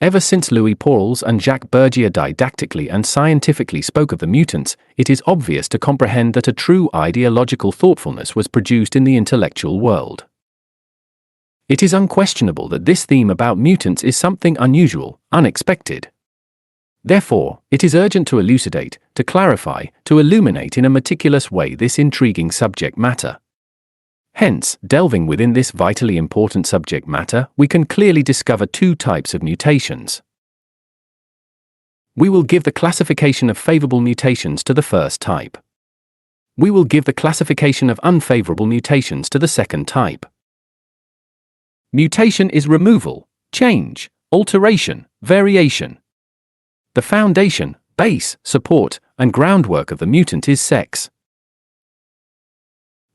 Ever since Louis Pauwels and Jacques Bergier didactically and scientifically spoke of the mutants, it is obvious to comprehend that a true ideological thoughtfulness was produced in the intellectual world. It is unquestionable that this theme about mutants is something unusual, unexpected. Therefore, it is urgent to elucidate, to clarify, to illuminate in a meticulous way this intriguing subject matter. Hence, delving within this vitally important subject matter, we can clearly discover two types of mutations. We will give the classification of favorable mutations to the first type. We will give the classification of unfavorable mutations to the second type. Mutation is removal, change, alteration, variation. The foundation, base, support, and groundwork of the mutant is sex.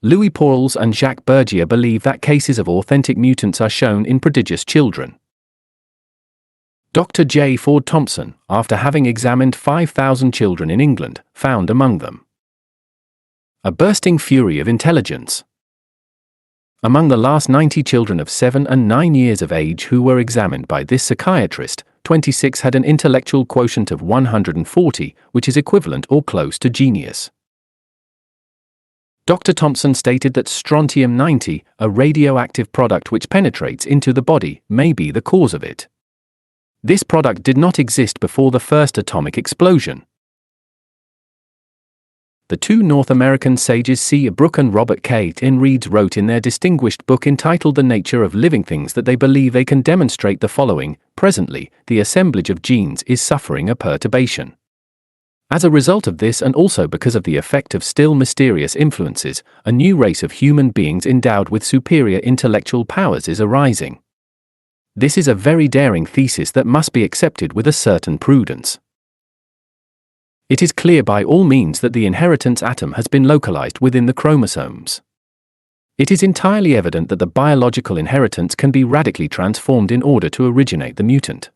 Louis Pauwels and Jacques Bergier believe that cases of authentic mutants are shown in prodigious children. Dr. J. Ford Thompson, after having examined 5,000 children in England, found among them a bursting fury of intelligence. Among the last 90 children of 7 and 9 years of age who were examined by this psychiatrist, 26 had an intellectual quotient of 140, which is equivalent or close to genius. Dr. Thompson stated that strontium-90, a radioactive product which penetrates into the body, may be the cause of it. This product did not exist before the first atomic explosion. The two North American sages C. Brooke and Robert K. N. Reeds wrote in their distinguished book entitled The Nature of Living Things that they believe they can demonstrate the following: presently, the assemblage of genes is suffering a perturbation. As a result of this, and also because of the effect of still mysterious influences, a new race of human beings endowed with superior intellectual powers is arising. This is a very daring thesis that must be accepted with a certain prudence. It is clear by all means that the inheritance atom has been localized within the chromosomes. It is entirely evident that the biological inheritance can be radically transformed in order to originate the mutant.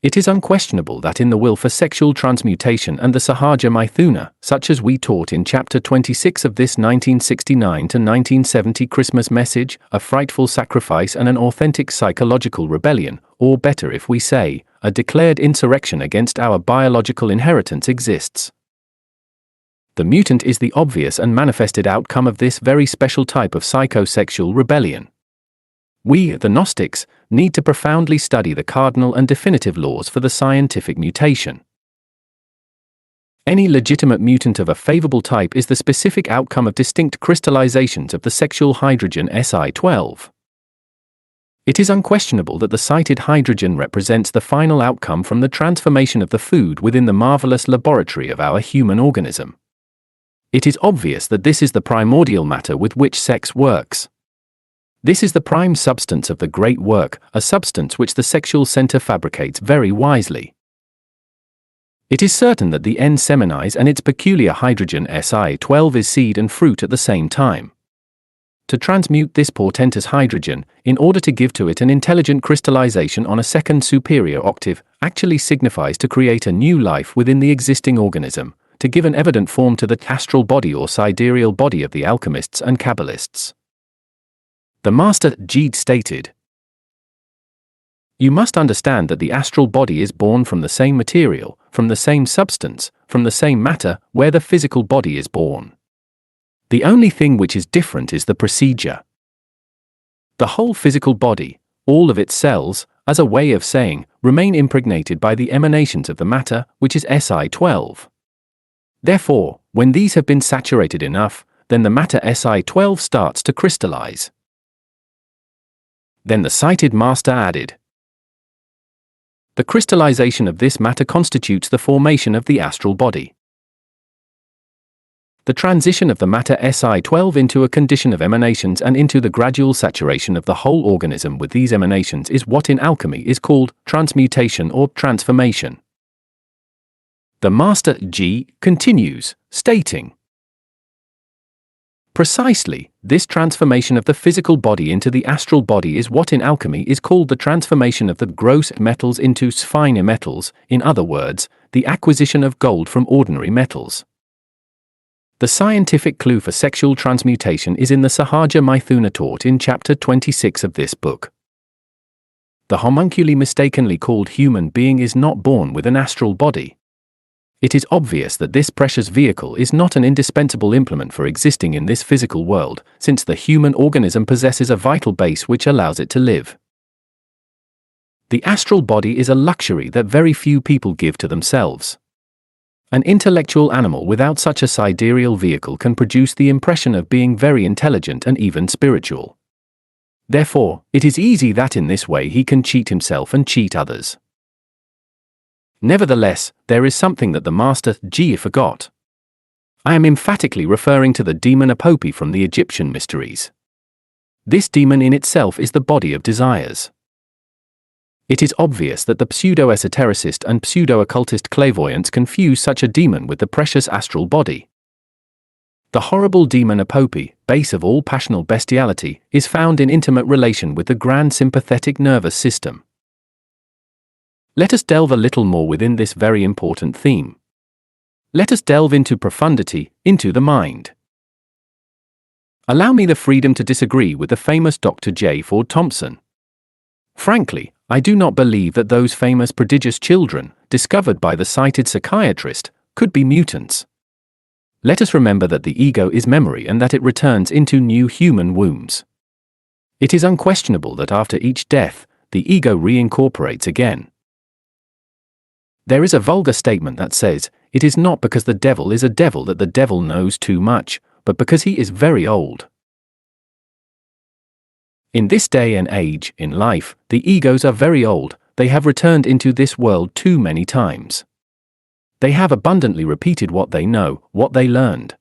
It is unquestionable that in the will for sexual transmutation and the Sahaja Maithuna, such as we taught in Chapter 26 of this 1969 to 1970 Christmas message, a frightful sacrifice and an authentic psychological rebellion, or better if we say, a declared insurrection against our biological inheritance exists. The mutant is the obvious and manifested outcome of this very special type of psychosexual rebellion. We, the Gnostics, need to profoundly study the cardinal and definitive laws for the scientific mutation. Any legitimate mutant of a favorable type is the specific outcome of distinct crystallizations of the sexual hydrogen Si12. It is unquestionable that the cited hydrogen represents the final outcome from the transformation of the food within the marvelous laboratory of our human organism. It is obvious that this is the primordial matter with which sex works. This is the prime substance of the great work, a substance which the sexual center fabricates very wisely. It is certain that the N seminis and its peculiar hydrogen Si12 is seed and fruit at the same time. To transmute this portentous hydrogen, in order to give to it an intelligent crystallization on a second superior octave, actually signifies to create a new life within the existing organism, to give an evident form to the astral body or sidereal body of the alchemists and Kabbalists. The Master G stated, "You must understand that the astral body is born from the same material, from the same substance, from the same matter, where the physical body is born. The only thing which is different is the procedure. The whole physical body, all of its cells, as a way of saying, remain impregnated by the emanations of the matter, which is Si12. Therefore, when these have been saturated enough, then the matter Si12 starts to crystallize." Then the cited master added, "The crystallization of this matter constitutes the formation of the astral body. The transition of the matter Si12 into a condition of emanations and into the gradual saturation of the whole organism with these emanations is what in alchemy is called transmutation or transformation." The Master G continues, stating, "Precisely, this transformation of the physical body into the astral body is what in alchemy is called the transformation of the gross metals into finer metals, in other words, the acquisition of gold from ordinary metals. The scientific clue for sexual transmutation is in the Sahaja Maithuna taught in Chapter 26 of this book. The homunculi mistakenly called human being is not born with an astral body. It is obvious that this precious vehicle is not an indispensable implement for existing in this physical world, since the human organism possesses a vital base which allows it to live. The astral body is a luxury that very few people give to themselves. An intellectual animal without such a sidereal vehicle can produce the impression of being very intelligent and even spiritual. Therefore, it is easy that in this way he can cheat himself and cheat others. Nevertheless, there is something that the Master Ji forgot. I am emphatically referring to the demon Apopi from the Egyptian mysteries. This demon in itself is the body of desires. It is obvious that the pseudo-esotericist and pseudo-occultist clairvoyants confuse such a demon with the precious astral body. The horrible demon Apopi, base of all passional bestiality, is found in intimate relation with the grand sympathetic nervous system. Let us delve a little more within this very important theme. Let us delve into profundity, into the mind. Allow me the freedom to disagree with the famous Dr. J. Ford Thompson. Frankly, I do not believe that those famous prodigious children, discovered by the cited psychiatrist, could be mutants. Let us remember that the ego is memory and that it returns into new human wombs. It is unquestionable that after each death, the ego reincorporates again. There is a vulgar statement that says, it is not because the devil is a devil that the devil knows too much, but because he is very old. In this day and age, in life, the egos are very old, they have returned into this world too many times. They have abundantly repeated what they know, what they learned.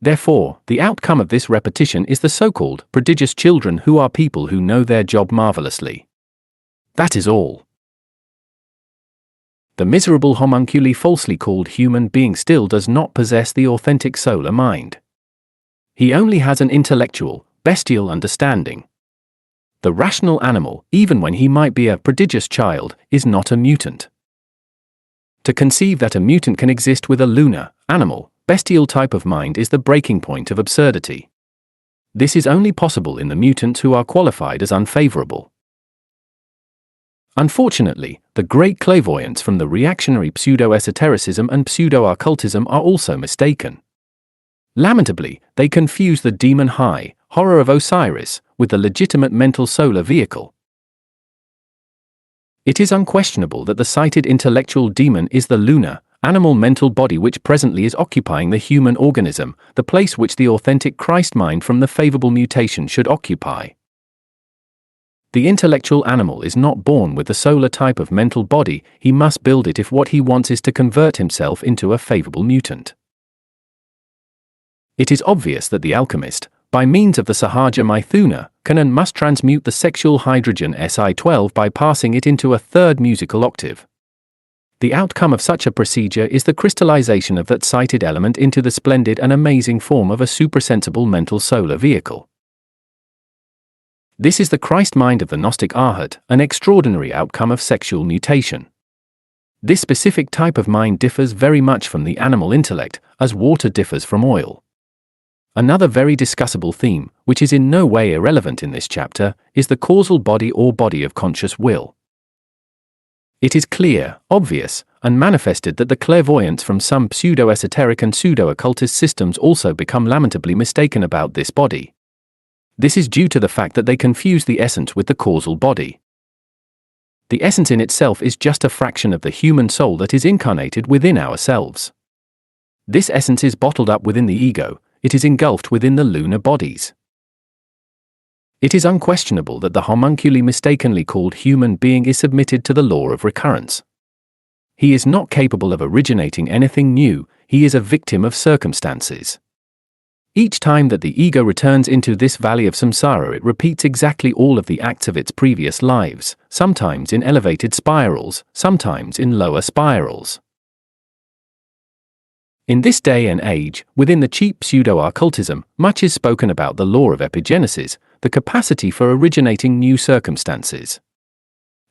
Therefore, the outcome of this repetition is the so-called prodigious children, who are people who know their job marvelously. That is all. The miserable homunculi falsely called human being still does not possess the authentic solar mind. He only has an intellectual, bestial understanding. The rational animal, even when he might be a prodigious child, is not a mutant. To conceive that a mutant can exist with a lunar, animal, bestial type of mind is the breaking point of absurdity. This is only possible in the mutants who are qualified as unfavorable. Unfortunately, the great clairvoyants from the reactionary pseudo-esotericism and pseudo-occultism are also mistaken. Lamentably, they confuse the demon high, horror of Osiris, with the legitimate mental solar vehicle. It is unquestionable that the cited intellectual demon is the lunar, animal mental body which presently is occupying the human organism, the place which the authentic Christ mind from the favorable mutation should occupy. The intellectual animal is not born with the solar type of mental body, he must build it if what he wants is to convert himself into a favorable mutant. It is obvious that the alchemist, by means of the Sahaja Maithuna, can and must transmute the sexual hydrogen Si12 by passing it into a third musical octave. The outcome of such a procedure is the crystallization of that cited element into the splendid and amazing form of a suprasensible mental solar vehicle. This is the Christ mind of the Gnostic Arhat, an extraordinary outcome of sexual mutation. This specific type of mind differs very much from the animal intellect, as water differs from oil. Another very discussable theme, which is in no way irrelevant in this chapter, is the causal body or body of conscious will. It is clear, obvious, and manifested that the clairvoyants from some pseudo-esoteric and pseudo-occultist systems also become lamentably mistaken about this body. This is due to the fact that they confuse the essence with the causal body. The essence in itself is just a fraction of the human soul that is incarnated within ourselves. This essence is bottled up within the ego, it is engulfed within the lunar bodies. It is unquestionable that the homunculi mistakenly called human being is submitted to the law of recurrence. He is not capable of originating anything new, he is a victim of circumstances. Each time that the ego returns into this valley of samsara, it repeats exactly all of the acts of its previous lives, sometimes in elevated spirals, sometimes in lower spirals. In this day and age, within the cheap pseudo-occultism, much is spoken about the law of epigenesis, the capacity for originating new circumstances.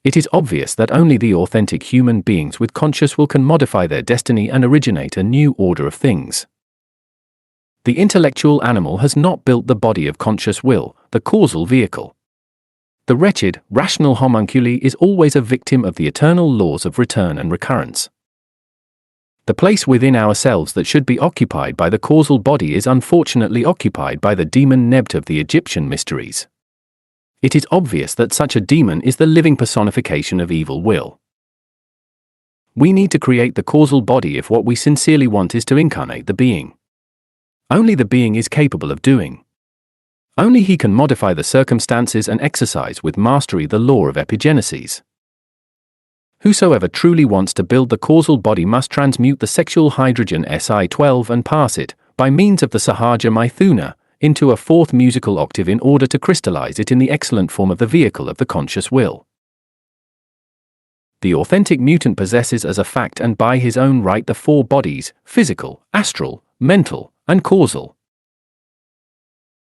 It is obvious that only the authentic human beings with conscious will can modify their destiny and originate a new order of things. The intellectual animal has not built the body of conscious will, the causal vehicle. The wretched, rational homunculi is always a victim of the eternal laws of return and recurrence. The place within ourselves that should be occupied by the causal body is unfortunately occupied by the demon Nebt of the Egyptian mysteries. It is obvious that such a demon is the living personification of evil will. We need to create the causal body if what we sincerely want is to incarnate the being. Only the being is capable of doing. Only he can modify the circumstances and exercise with mastery the law of epigenesis. Whosoever truly wants to build the causal body must transmute the sexual hydrogen Si12 and pass it, by means of the Sahaja Maithuna, into a fourth musical octave in order to crystallize it in the excellent form of the vehicle of the conscious will. The authentic mutant possesses as a fact and by his own right the four bodies: physical, astral, mental, and causal.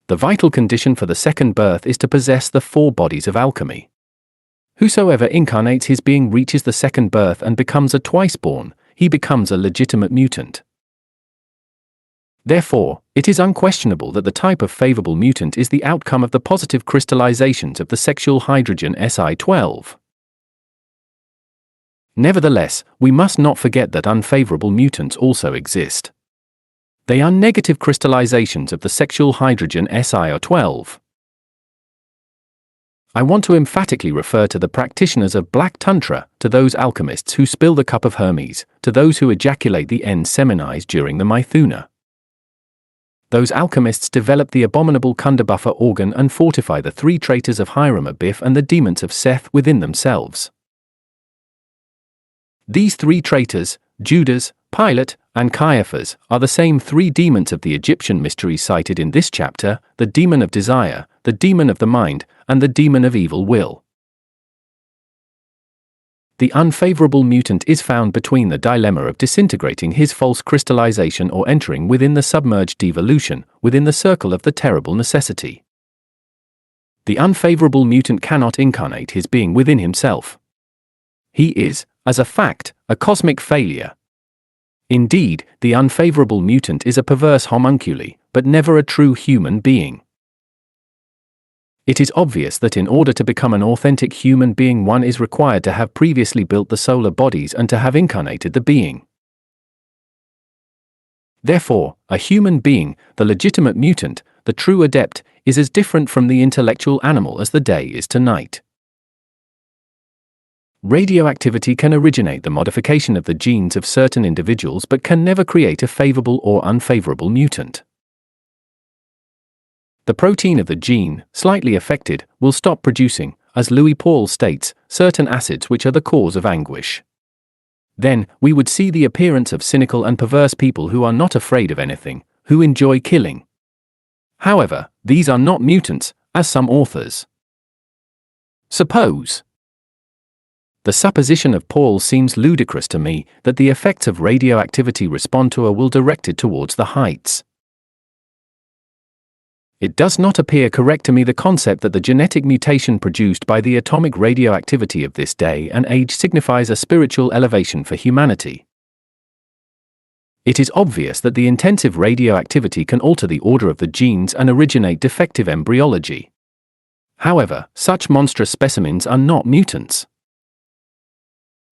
The vital condition for the second birth is to possess the four bodies of alchemy. Whosoever incarnates his being reaches the second birth and becomes a twice-born, he becomes a legitimate mutant. Therefore, it is unquestionable that the type of favorable mutant is the outcome of the positive crystallizations of the sexual hydrogen Si12. Nevertheless, we must not forget that unfavorable mutants also exist. They are negative crystallizations of the sexual hydrogen Si12. I want to emphatically refer to the practitioners of Black Tantra, to those alchemists who spill the cup of Hermes, to those who ejaculate the ens seminis during the Maithuna. Those alchemists develop the abominable Kundabuffer organ and fortify the three traitors of Hiram Abiff and the demons of Seth within themselves. These three traitors, Judas, Pilate, and Caiaphas, are the same three demons of the Egyptian mysteries cited in this chapter: the demon of desire, the demon of the mind, and the demon of evil will. The unfavorable mutant is found between the dilemma of disintegrating his false crystallization or entering within the submerged devolution, within the circle of the terrible necessity. The unfavorable mutant cannot incarnate his being within himself. He is, as a fact, a cosmic failure. Indeed, the unfavorable mutant is a perverse homunculi, but never a true human being. It is obvious that in order to become an authentic human being, one is required to have previously built the solar bodies and to have incarnated the being. Therefore, a human being, the legitimate mutant, the true adept, is as different from the intellectual animal as the day is to night. Radioactivity can originate the modification of the genes of certain individuals but can never create a favorable or unfavorable mutant. The protein of the gene, slightly affected, will stop producing, as Louis Paul states, certain acids which are the cause of anguish. Then, we would see the appearance of cynical and perverse people who are not afraid of anything, who enjoy killing. However, these are not mutants, as some authors suppose. The supposition of Paul seems ludicrous to me, that the effects of radioactivity respond to a will directed towards the heights. It does not appear correct to me the concept that the genetic mutation produced by the atomic radioactivity of this day and age signifies a spiritual elevation for humanity. It is obvious that the intensive radioactivity can alter the order of the genes and originate defective embryology. However, such monstrous specimens are not mutants.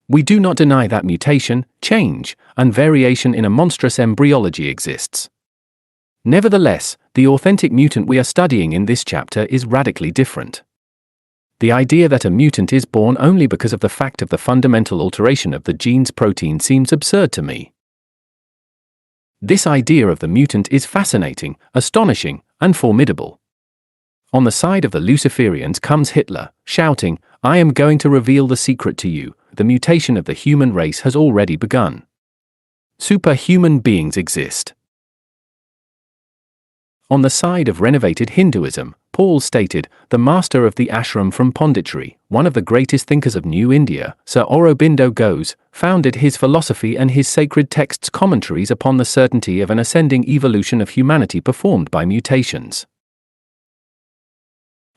We do not deny that mutation, change, and variation in a monstrous embryology exists. Nevertheless, the authentic mutant we are studying in this chapter is radically different. The idea that a mutant is born only because of the fact of the fundamental alteration of the gene's protein seems absurd to me. This idea of the mutant is fascinating, astonishing, and formidable. On the side of the Luciferians comes Hitler, shouting, "I am going to reveal the secret to you. The mutation of the human race has already begun. Superhuman beings exist." On the side of renovated Hinduism, Paul stated, "The master of the ashram from Pondicherry, one of the greatest thinkers of New India, Sir Aurobindo Ghose, founded his philosophy and his sacred texts commentaries upon the certainty of an ascending evolution of humanity performed by mutations."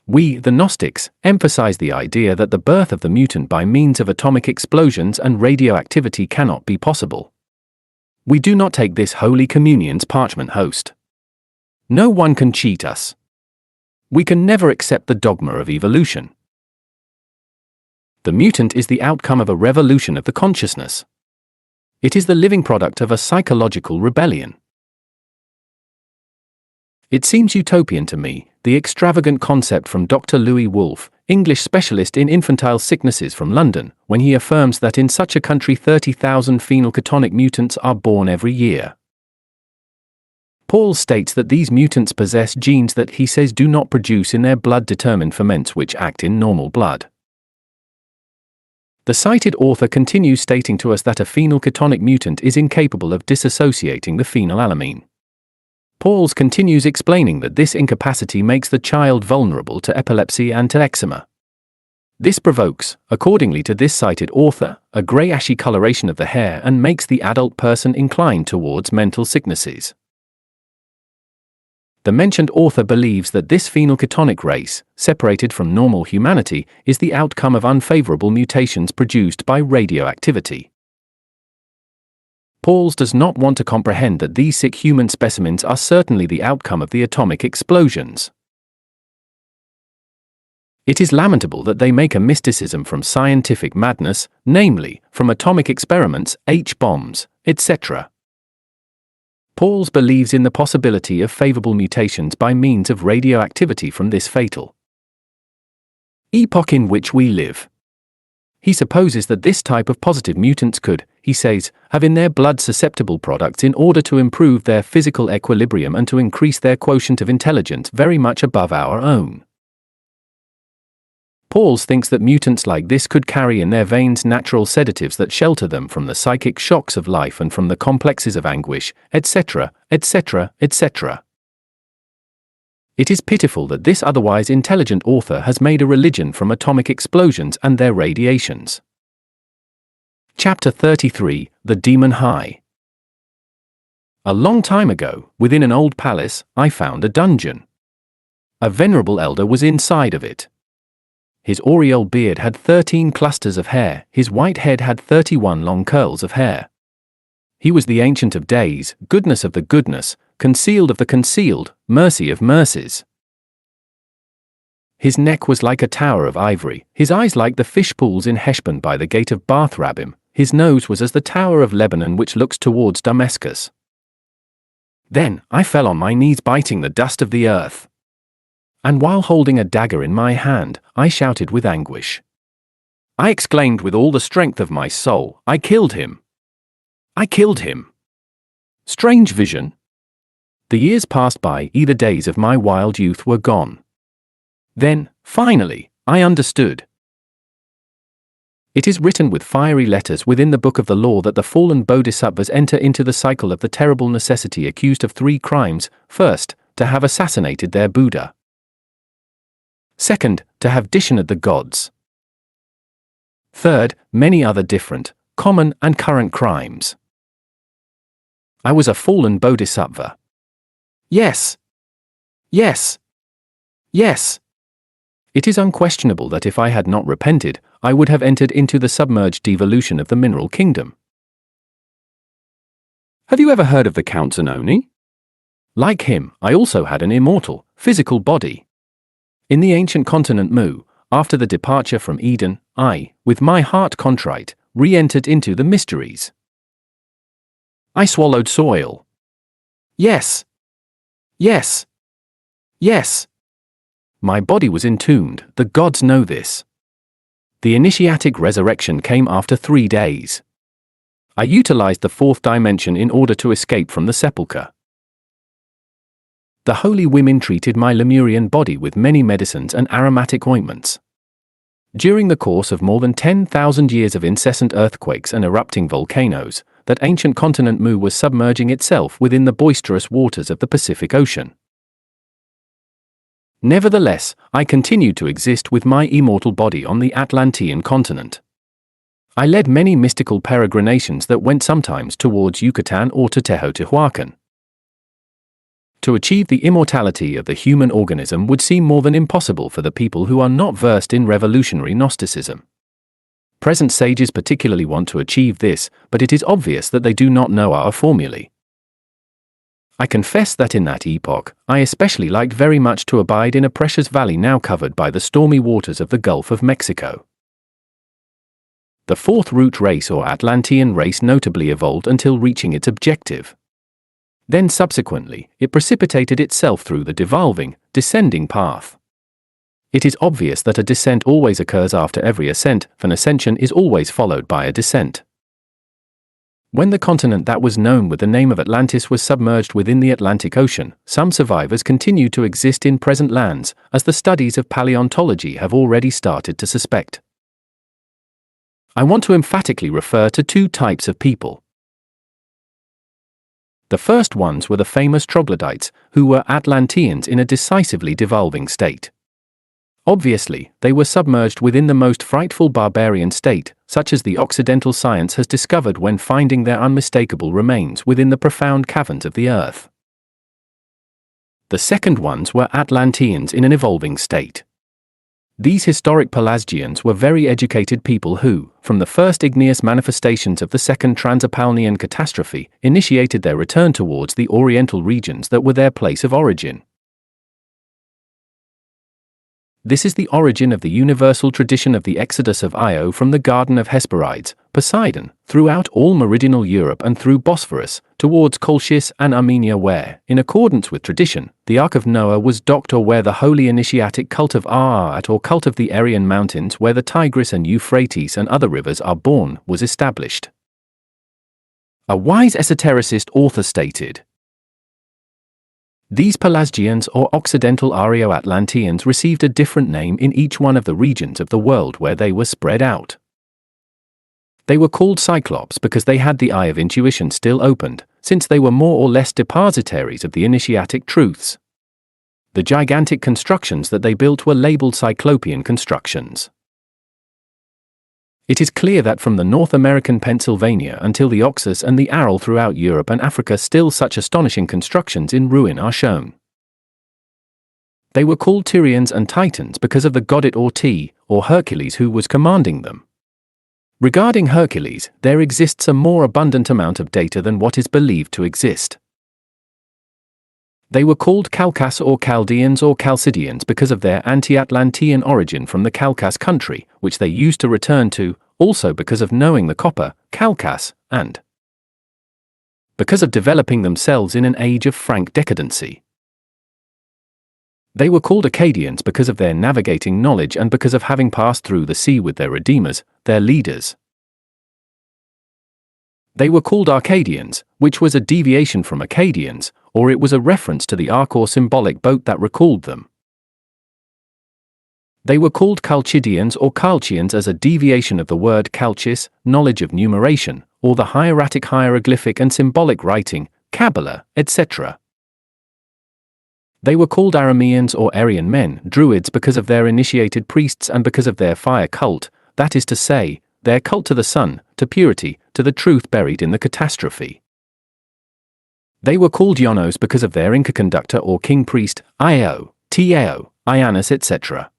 We, the Gnostics, emphasize the idea that the birth of the mutant by means of atomic explosions and radioactivity cannot be possible. We do not take this Holy Communion's parchment host. No one can cheat us. We can never accept the dogma of evolution. The mutant is the outcome of a revolution of the consciousness. It is the living product of a psychological rebellion. It seems utopian to me, the extravagant concept from Dr. Louis Wolff, English specialist in infantile sicknesses from London, when he affirms that in such a country 30,000 phenylketonic mutants are born every year. Paul states that these mutants possess genes that he says do not produce in their blood determined ferments which act in normal blood. The cited author continues stating to us that a phenylketonic mutant is incapable of dissociating the phenylalanine. Pauls continues explaining that this incapacity makes the child vulnerable to epilepsy and to eczema. This provokes, accordingly to this cited author, a grey-ashy coloration of the hair and makes the adult person inclined towards mental sicknesses. The mentioned author believes that this phenylketonic race, separated from normal humanity, is the outcome of unfavorable mutations produced by radioactivity. Pauls does not want to comprehend that these sick human specimens are certainly the outcome of the atomic explosions. It is lamentable that they make a mysticism from scientific madness, namely, from atomic experiments, H-bombs, etc. Pauls believes in the possibility of favorable mutations by means of radioactivity from this fatal epoch in which we live. He supposes that this type of positive mutants could, he says, have in their blood susceptible products in order to improve their physical equilibrium and to increase their quotient of intelligence very much above our own. Pauls thinks that mutants like this could carry in their veins natural sedatives that shelter them from the psychic shocks of life and from the complexes of anguish, etc., etc., etc. It is pitiful that this otherwise intelligent author has made a religion from atomic explosions and their radiations. Chapter 33, The Demon High. A long time ago, within an old palace, I found a dungeon. A venerable elder was inside of it. His aureole beard had 13 clusters of hair, his white head had 31 long curls of hair. He was the Ancient of Days, goodness of the goodness, concealed of the concealed, mercy of mercies. His neck was like a tower of ivory, his eyes like the fish pools in Heshbon by the gate of Bath Rabbim, his nose was as the tower of Lebanon which looks towards Damascus. Then I fell on my knees biting the dust of the earth. And while holding a dagger in my hand, I shouted with anguish. I exclaimed with all the strength of my soul, I killed him. I killed him. Strange vision. The years passed by, the days of my wild youth were gone. Then, finally, I understood. It is written with fiery letters within the book of the law that the fallen bodhisattvas enter into the cycle of the terrible necessity accused of 3 crimes. First, to have assassinated their Buddha. Second, to have dishonored the gods. Third, many other different, common and current crimes. I was a fallen bodhisattva. Yes. Yes. Yes. It is unquestionable that if I had not repented, I would have entered into the submerged devolution of the mineral kingdom. Have you ever heard of the Count Zanoni? Like him, I also had an immortal, physical body. In the ancient continent Mu, after the departure from Eden, I, with my heart contrite, re-entered into the mysteries. I swallowed soil. Yes. Yes. Yes. My body was entombed, the gods know this. The initiatic resurrection came after 3 days. I utilized the 4th dimension in order to escape from the sepulchre. The holy women treated my Lemurian body with many medicines and aromatic ointments. During the course of more than 10,000 years of incessant earthquakes and erupting volcanoes, that ancient continent Mu was submerging itself within the boisterous waters of the Pacific Ocean. Nevertheless, I continued to exist with my immortal body on the Atlantean continent. I led many mystical peregrinations that went sometimes towards Yucatan or to Teotihuacan. To achieve the immortality of the human organism would seem more than impossible for the people who are not versed in revolutionary Gnosticism. Present sages particularly want to achieve this, but it is obvious that they do not know our formulae. I confess that in that epoch, I especially liked very much to abide in a precious valley now covered by the stormy waters of the Gulf of Mexico. The fourth root race or Atlantean race notably evolved until reaching its objective. Then subsequently, it precipitated itself through the devolving, descending path. It is obvious that a descent always occurs after every ascent, for an ascension is always followed by a descent. When the continent that was known with the name of Atlantis was submerged within the Atlantic Ocean, some survivors continue to exist in present lands, as the studies of paleontology have already started to suspect. I want to emphatically refer to two types of people. The first ones were the famous troglodytes, who were Atlanteans in a decisively devolving state. Obviously, they were submerged within the most frightful barbarian state, such as the Occidental science has discovered when finding their unmistakable remains within the profound caverns of the earth. The second ones were Atlanteans in an evolving state. These historic Pelasgians were very educated people who, from the first igneous manifestations of the second Transapalnean catastrophe, initiated their return towards the oriental regions that were their place of origin. This is the origin of the universal tradition of the exodus of Io from the Garden of Hesperides, Poseidon, throughout all meridional Europe and through Bosphorus, towards Colchis and Armenia where, in accordance with tradition, the Ark of Noah was docked, or where the holy initiatic cult of Ararat or cult of the Aryan Mountains where the Tigris and Euphrates and other rivers are born, was established. A wise esotericist author stated, "These Pelasgians or Occidental Aryo-Atlanteans received a different name in each one of the regions of the world where they were spread out. They were called Cyclops because they had the eye of intuition still opened, since they were more or less depositaries of the initiatic truths. The gigantic constructions that they built were labeled Cyclopean constructions. It is clear that from the North American Pennsylvania until the Oxus and the Aral throughout Europe and Africa still such astonishing constructions in ruin are shown. They were called Tyrians and Titans because of the godit or Hercules who was commanding them. Regarding Hercules, there exists a more abundant amount of data than what is believed to exist. They were called Chalcas or Chaldeans or Chalcidians because of their anti-Atlantean origin from the Chalcas country, which they used to return to, also because of knowing the copper, Chalcas, and because of developing themselves in an age of frank decadency. They were called Akkadians because of their navigating knowledge and because of having passed through the sea with their redeemers, their leaders. They were called Arcadians, which was a deviation from Akkadians, or it was a reference to the ark or symbolic boat that recalled them. They were called Chalchidians or Chalchians as a deviation of the word Chalchis, knowledge of numeration, or the hieratic hieroglyphic and symbolic writing, Kabbalah, etc. They were called Arameans or Aryan men, Druids because of their initiated priests and because of their fire cult, that is to say, their cult to the sun, to purity, to the truth buried in the catastrophe. They were called Ionos because of their Inca conductor or king priest, Io, Tao, Ioannis, etc.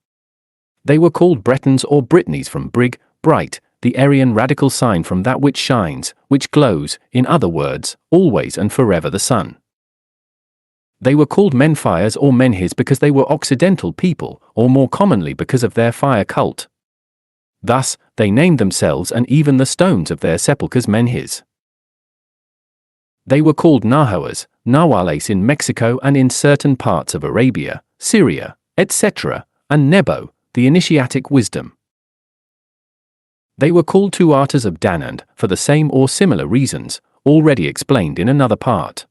They were called Bretons or Brittanies from Brig, bright, the Aryan radical sign from that which shines, which glows, in other words, always and forever the sun. They were called Menfires or Menhis because they were Occidental people, or more commonly because of their fire cult. Thus, they named themselves and even the stones of their sepulchres Menhis. They were called Nahuas, Nahuales in Mexico and in certain parts of Arabia, Syria, etc., and Nebo, the initiatic wisdom. They were called Tuatas of Danand, for the same or similar reasons, already explained in another part.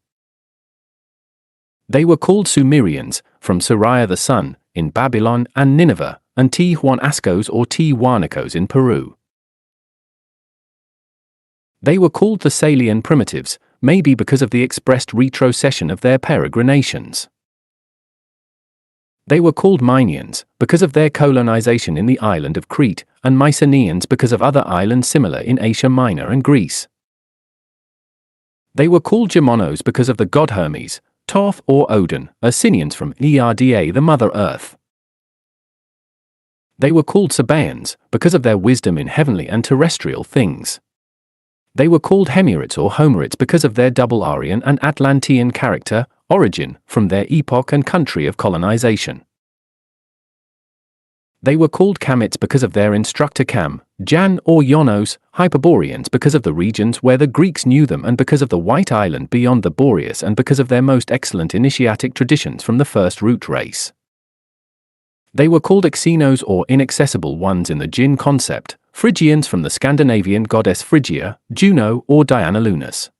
They were called Sumerians, from Suriah the sun, in Babylon and Nineveh, and Tihuanascos or Tihuanacos in Peru. They were called Thessalian primitives, maybe because of the expressed retrocession of their peregrinations. They were called Mynians, because of their colonization in the island of Crete, and Mycenaeans because of other islands similar in Asia Minor and Greece. They were called Germanos because of the god Hermes, Thoth or Odin, Asinians from Erda the Mother Earth. They were called Sabaeans, because of their wisdom in heavenly and terrestrial things. They were called Hemurites or Homerites because of their double Aryan and Atlantean character, origin, from their epoch and country of colonization. They were called Kamites because of their instructor Kam, Jan or Ionos, Hyperboreans because of the regions where the Greeks knew them and because of the White Island beyond the Boreas and because of their most excellent initiatic traditions from the first root race. They were called Xenos or inaccessible ones in the Jin concept, Phrygians from the Scandinavian goddess Phrygia, Juno or Diana Lunas.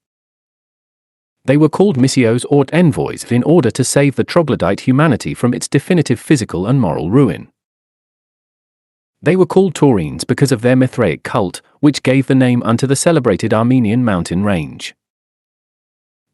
They were called missios or envoys in order to save the troglodyte humanity from its definitive physical and moral ruin. They were called Taurines because of their Mithraic cult, which gave the name unto the celebrated Armenian mountain range.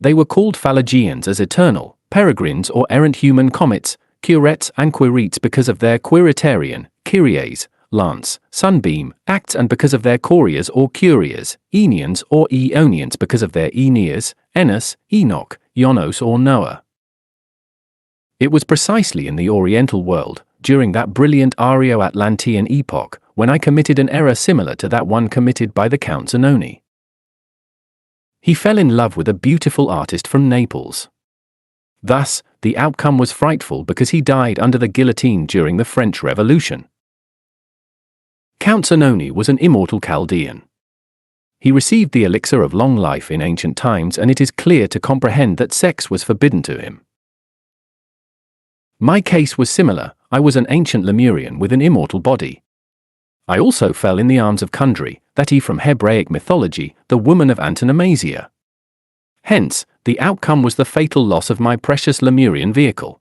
They were called Phalangians as eternal, peregrines or errant human comets, Curettes and Quirites because of their Quiritarian, Kyries, lance, sunbeam, acts and because of their Couriers or Curias, Aenians or Aeonians because of their Aeneas, Enos, Enoch, Ionos or Noah. It was precisely in the Oriental world, during that brilliant Aryo-Atlantean epoch, when I committed an error similar to that one committed by the Count Zanoni. He fell in love with a beautiful artist from Naples. Thus, the outcome was frightful because he died under the guillotine during the French Revolution. Count Zanoni was an immortal Chaldean. He received the elixir of long life in ancient times, and it is clear to comprehend that sex was forbidden to him. My case was similar. I was an ancient Lemurian with an immortal body. I also fell in the arms of Kundry, that from Hebraic mythology, the woman of antonomasia. Hence, the outcome was the fatal loss of my precious Lemurian vehicle.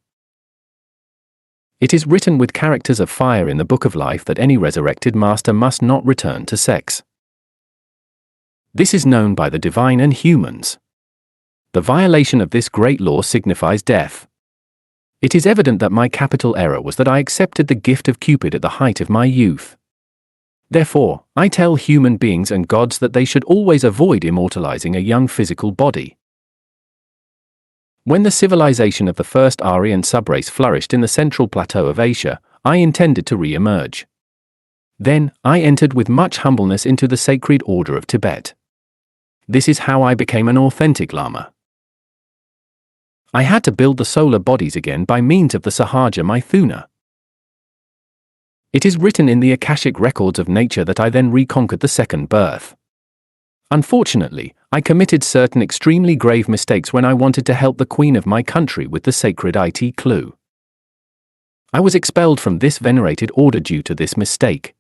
It is written with characters of fire in the Book of Life that any resurrected master must not return to sex. This is known by the divine and humans. The violation of this great law signifies death. It is evident that my capital error was that I accepted the gift of Cupid at the height of my youth. Therefore, I tell human beings and gods that they should always avoid immortalizing a young physical body. When the civilization of the first Aryan subrace flourished in the central plateau of Asia, I intended to re-emerge. Then, I entered with much humbleness into the sacred order of Tibet. This is how I became an authentic Lama. I had to build the solar bodies again by means of the Sahaja Maithuna. It is written in the Akashic records of nature that I then reconquered the second birth. Unfortunately, I committed certain extremely grave mistakes when I wanted to help the queen of my country with the sacred IT clue. I was expelled from this venerated order due to this mistake.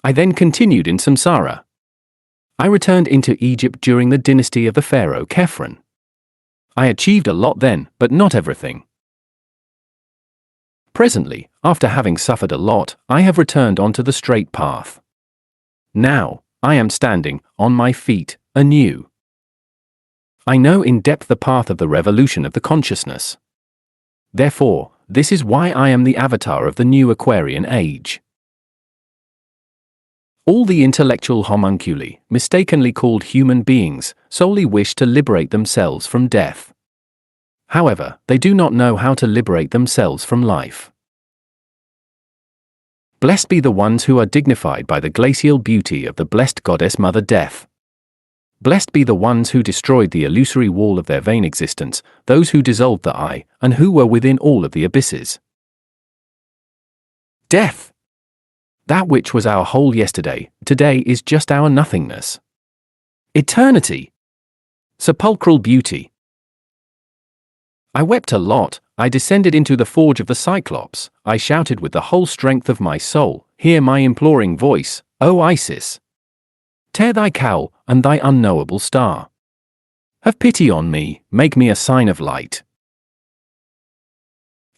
I then continued in samsara. I returned into Egypt during the dynasty of the pharaoh Khephren. I achieved a lot then, but not everything. Presently, after having suffered a lot, I have returned onto the straight path. Now, I am standing on my feet anew. I know in depth the path of the revolution of the consciousness. Therefore, this is why I am the avatar of the new Aquarian age. All the intellectual homunculi, mistakenly called human beings, solely wish to liberate themselves from death. However, they do not know how to liberate themselves from life. Blessed be the ones who are dignified by the glacial beauty of the blessed goddess Mother Death. Blessed be the ones who destroyed the illusory wall of their vain existence, those who dissolved the I, and who were within all of the abysses. Death! That which was our whole yesterday, today is just our nothingness. Eternity! Sepulchral beauty! I wept a lot, I descended into the forge of the Cyclops, I shouted with the whole strength of my soul, hear my imploring voice, O Isis! Tear thy cowl, and thy unknowable star. Have pity on me, make me a sign of light.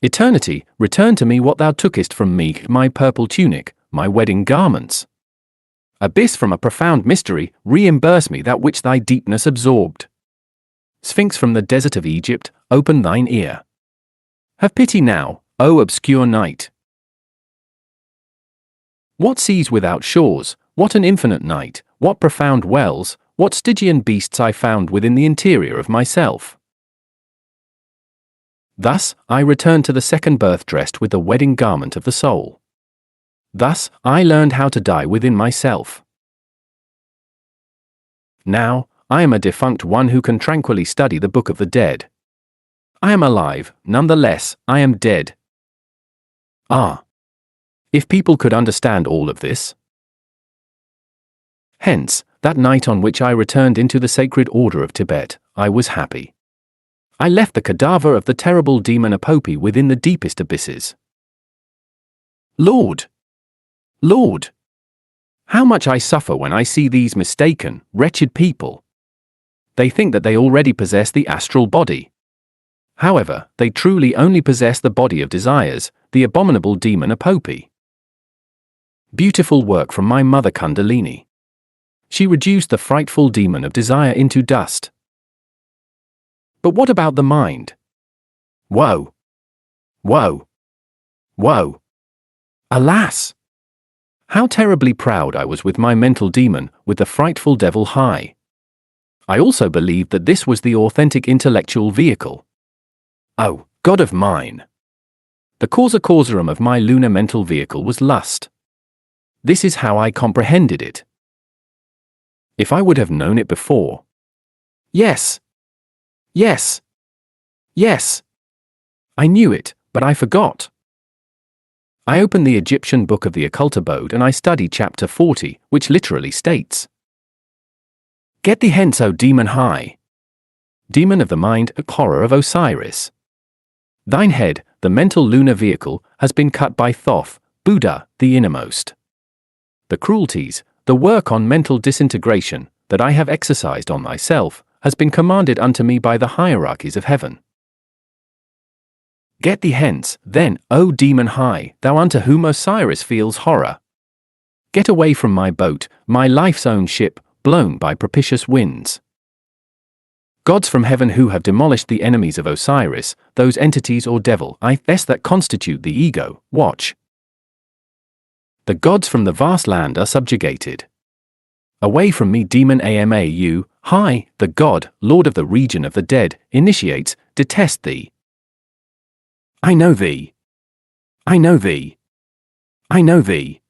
Eternity, return to me what thou tookest from me, my purple tunic, my wedding garments. Abyss from a profound mystery, reimburse me that which thy deepness absorbed. Sphinx from the desert of Egypt, open thine ear. Have pity now, O obscure night. What seas without shores, what an infinite night, what profound wells, what Stygian beasts I found within the interior of myself. Thus, I returned to the second birth dressed with the wedding garment of the soul. Thus, I learned how to die within myself. Now, I am a defunct one who can tranquilly study the Book of the Dead. I am alive, nonetheless, I am dead. Ah! If people could understand all of this. Hence, that night on which I returned into the sacred order of Tibet, I was happy. I left the cadaver of the terrible demon Apopi within the deepest abysses. Lord! Lord! How much I suffer when I see these mistaken, wretched people. They think that they already possess the astral body. However, they truly only possess the body of desires, the abominable demon Apopi. Beautiful work from my mother Kundalini. She reduced the frightful demon of desire into dust. But what about the mind? Woe! Woe! Woe! Alas! How terribly proud I was with my mental demon, with the frightful devil high. I also believed that this was the authentic intellectual vehicle. Oh, God of mine! The causa causarum of my lunar mental vehicle was lust. This is how I comprehended it. If I would have known it before. Yes! Yes! Yes! I knew it, but I forgot. I opened the Egyptian book of the occult abode and I studied chapter 40, which literally states, "Get thee hence, O demon high! Demon of the mind, horror of Osiris. Thine head, the mental lunar vehicle, has been cut by Thoth, Buddha, the innermost. The cruelties, the work on mental disintegration, that I have exercised on myself, has been commanded unto me by the hierarchies of heaven. Get thee hence, then, O demon high, thou unto whom Osiris feels horror. Get away from my boat, my life's own ship, blown by propitious winds. Gods from heaven who have demolished the enemies of Osiris, those entities or devil that constitute the ego, watch. The gods from the vast land are subjugated. Away from me, demon Amau, high, the god, lord of the region of the dead, initiates, detest thee. I know thee. I know thee. I know thee.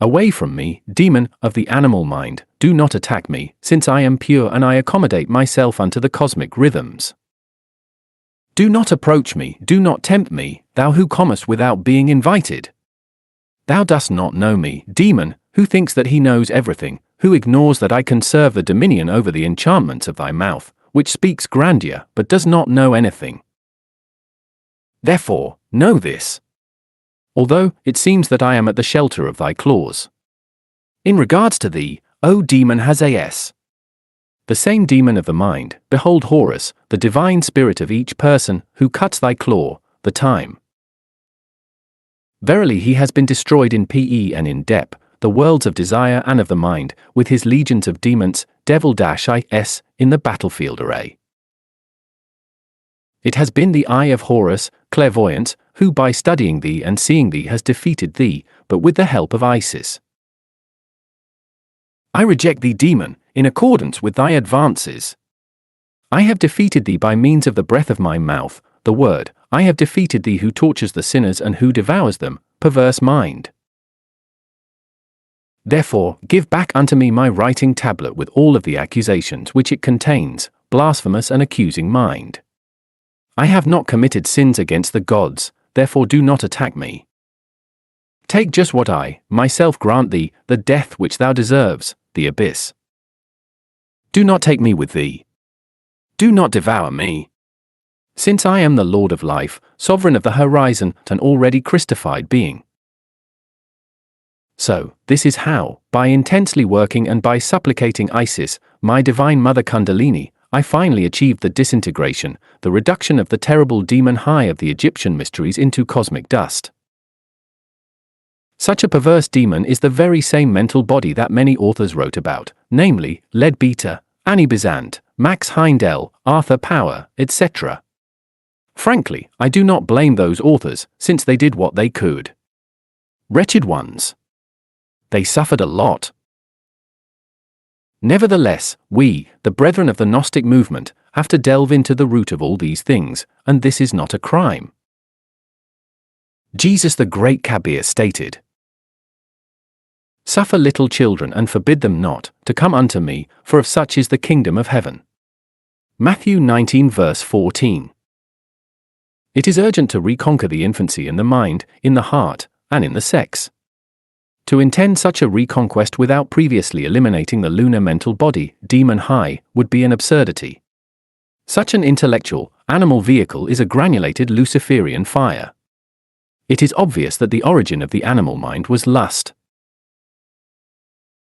Away from me, demon of the animal mind, do not attack me, since I am pure and I accommodate myself unto the cosmic rhythms. Do not approach me, do not tempt me, thou who comest without being invited. Thou dost not know me, demon, who thinks that he knows everything, who ignores that I conserve the dominion over the enchantments of thy mouth, which speaks grandeur, but does not know anything. Therefore, know this. Although it seems that I am at the shelter of thy claws. In regards to thee, O demon Hazas. The same demon of the mind, behold Horus, the divine spirit of each person, who cuts thy claw, the time. Verily he has been destroyed in Pe and in Dep, the worlds of desire and of the mind, with his legions of demons, devil-is, in the battlefield array. It has been the eye of Horus, clairvoyance, who by studying thee and seeing thee has defeated thee, but with the help of Isis. I reject thee, demon, in accordance with thy advances. I have defeated thee by means of the breath of my mouth, the word. I have defeated thee who tortures the sinners and who devours them, perverse mind. Therefore, give back unto me my writing tablet with all of the accusations which it contains, blasphemous and accusing mind. I have not committed sins against the gods, therefore do not attack me. Take just what I, myself grant thee, the death which thou deserves, the abyss. Do not take me with thee. Do not devour me. Since I am the Lord of life, sovereign of the horizon, an already Christified being. So, this is how, by intensely working and by supplicating Isis, my divine mother Kundalini, I finally achieved the disintegration, the reduction of the terrible demon high of the Egyptian mysteries into cosmic dust. Such a perverse demon is the very same mental body that many authors wrote about, namely, Leadbeater, Annie Besant, Max Heindel, Arthur Power, etc. Frankly, I do not blame those authors, since they did what they could. Wretched ones. They suffered a lot. Nevertheless, we, the brethren of the Gnostic movement, have to delve into the root of all these things, and this is not a crime. Jesus the Great Kabir stated, "Suffer little children and forbid them not to come unto me, for of such is the kingdom of heaven." Matthew 19 verse 14. It is urgent to reconquer the infancy in the mind, in the heart, and in the sex. To intend such a reconquest without previously eliminating the lunar mental body, demon high, would be an absurdity. Such an intellectual, animal vehicle is a granulated Luciferian fire. It is obvious that the origin of the animal mind was lust.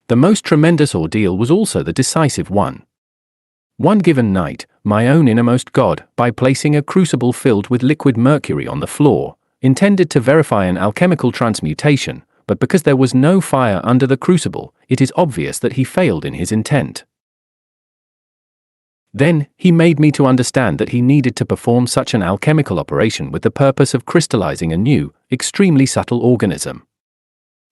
The most tremendous ordeal was also the decisive one. One given night, my own innermost God, by placing a crucible filled with liquid mercury on the floor, intended to verify an alchemical transmutation, but because there was no fire under the crucible, it is obvious that he failed in his intent. Then, he made me to understand that he needed to perform such an alchemical operation with the purpose of crystallizing a new, extremely subtle organism.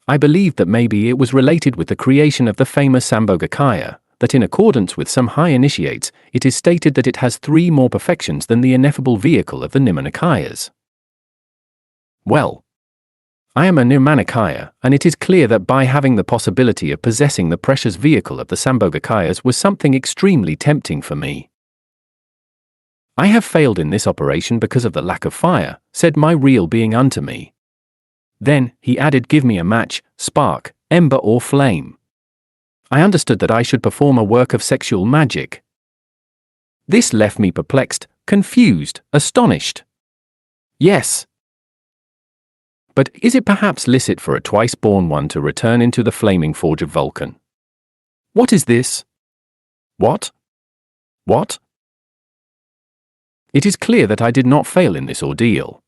I believed that maybe it was related with the creation of the famous Sambhogakaya, that in accordance with some high initiates, it is stated that it has 3 more perfections than the ineffable vehicle of the Nirmanakayas. Well, I am a Nirmanakaya, and it is clear that by having the possibility of possessing the precious vehicle of the Sambhogakayas was something extremely tempting for me. I have failed in this operation because of the lack of fire, said my real being unto me. Then, he added, give me a match, spark, ember or flame. I understood that I should perform a work of sexual magic. This left me perplexed, confused, astonished. Yes. But is it perhaps licit for a twice-born one to return into the flaming forge of Vulcan? What is this? What? What? It is clear that I did not fail in this ordeal.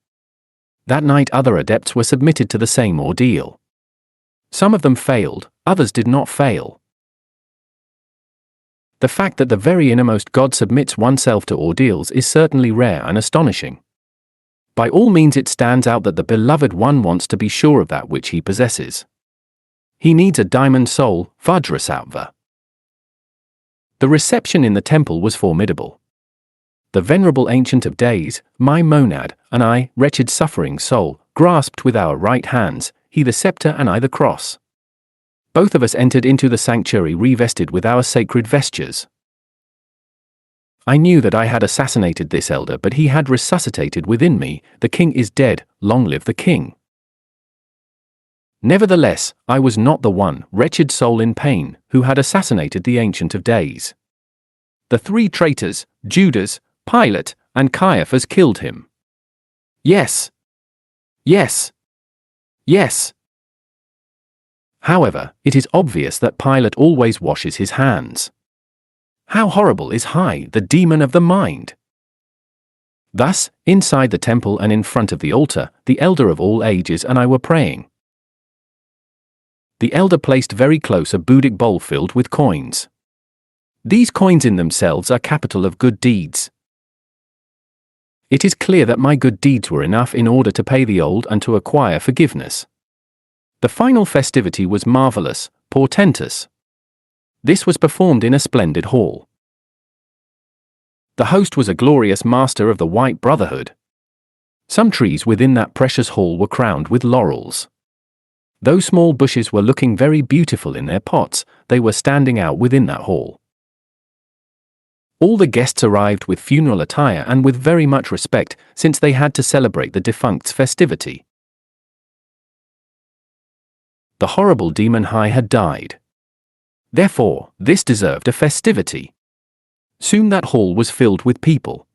That night other adepts were submitted to the same ordeal. Some of them failed, others did not fail. The fact that the very innermost God submits oneself to ordeals is certainly rare and astonishing. By all means it stands out that the beloved one wants to be sure of that which he possesses. He needs a diamond soul, Vajrasattva. The reception in the temple was formidable. The venerable Ancient of Days, my monad, and I, wretched suffering soul, grasped with our right hands, he the scepter and I the cross. Both of us entered into the sanctuary revested with our sacred vestures. I knew that I had assassinated this elder, but he had resuscitated within me. The king is dead, long live the king. Nevertheless, I was not the one, wretched soul in pain, who had assassinated the Ancient of Days. The 3 traitors, Judas, Pilate, and Caiaphas killed him. Yes. Yes. Yes. However, it is obvious that Pilate always washes his hands. How horrible is High, the demon of the mind! Thus, inside the temple and in front of the altar, the elder of all ages and I were praying. The elder placed very close a Buddhic bowl filled with coins. These coins in themselves are capital of good deeds. It is clear that my good deeds were enough in order to pay the old and to acquire forgiveness. The final festivity was marvelous, portentous. This was performed in a splendid hall. The host was a glorious master of the White Brotherhood. Some trees within that precious hall were crowned with laurels. Though small bushes were looking very beautiful in their pots, they were standing out within that hall. All the guests arrived with funeral attire and with very much respect, since they had to celebrate the defunct's festivity. The horrible demon High had died. Therefore, this deserved a festivity. Soon that hall was filled with people.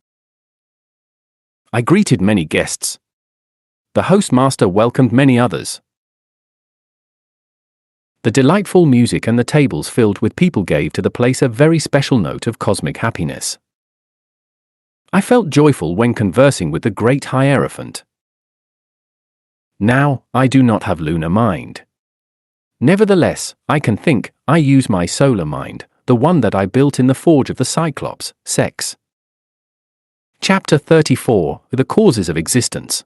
I greeted many guests. The hostmaster welcomed many others. The delightful music and the tables filled with people gave to the place a very special note of cosmic happiness. I felt joyful when conversing with the great Hierophant. Now, I do not have lunar mind. Nevertheless, I can think. I use my solar mind, the one that I built in the forge of the Cyclops, Sex. Chapter 34, The Causes of Existence.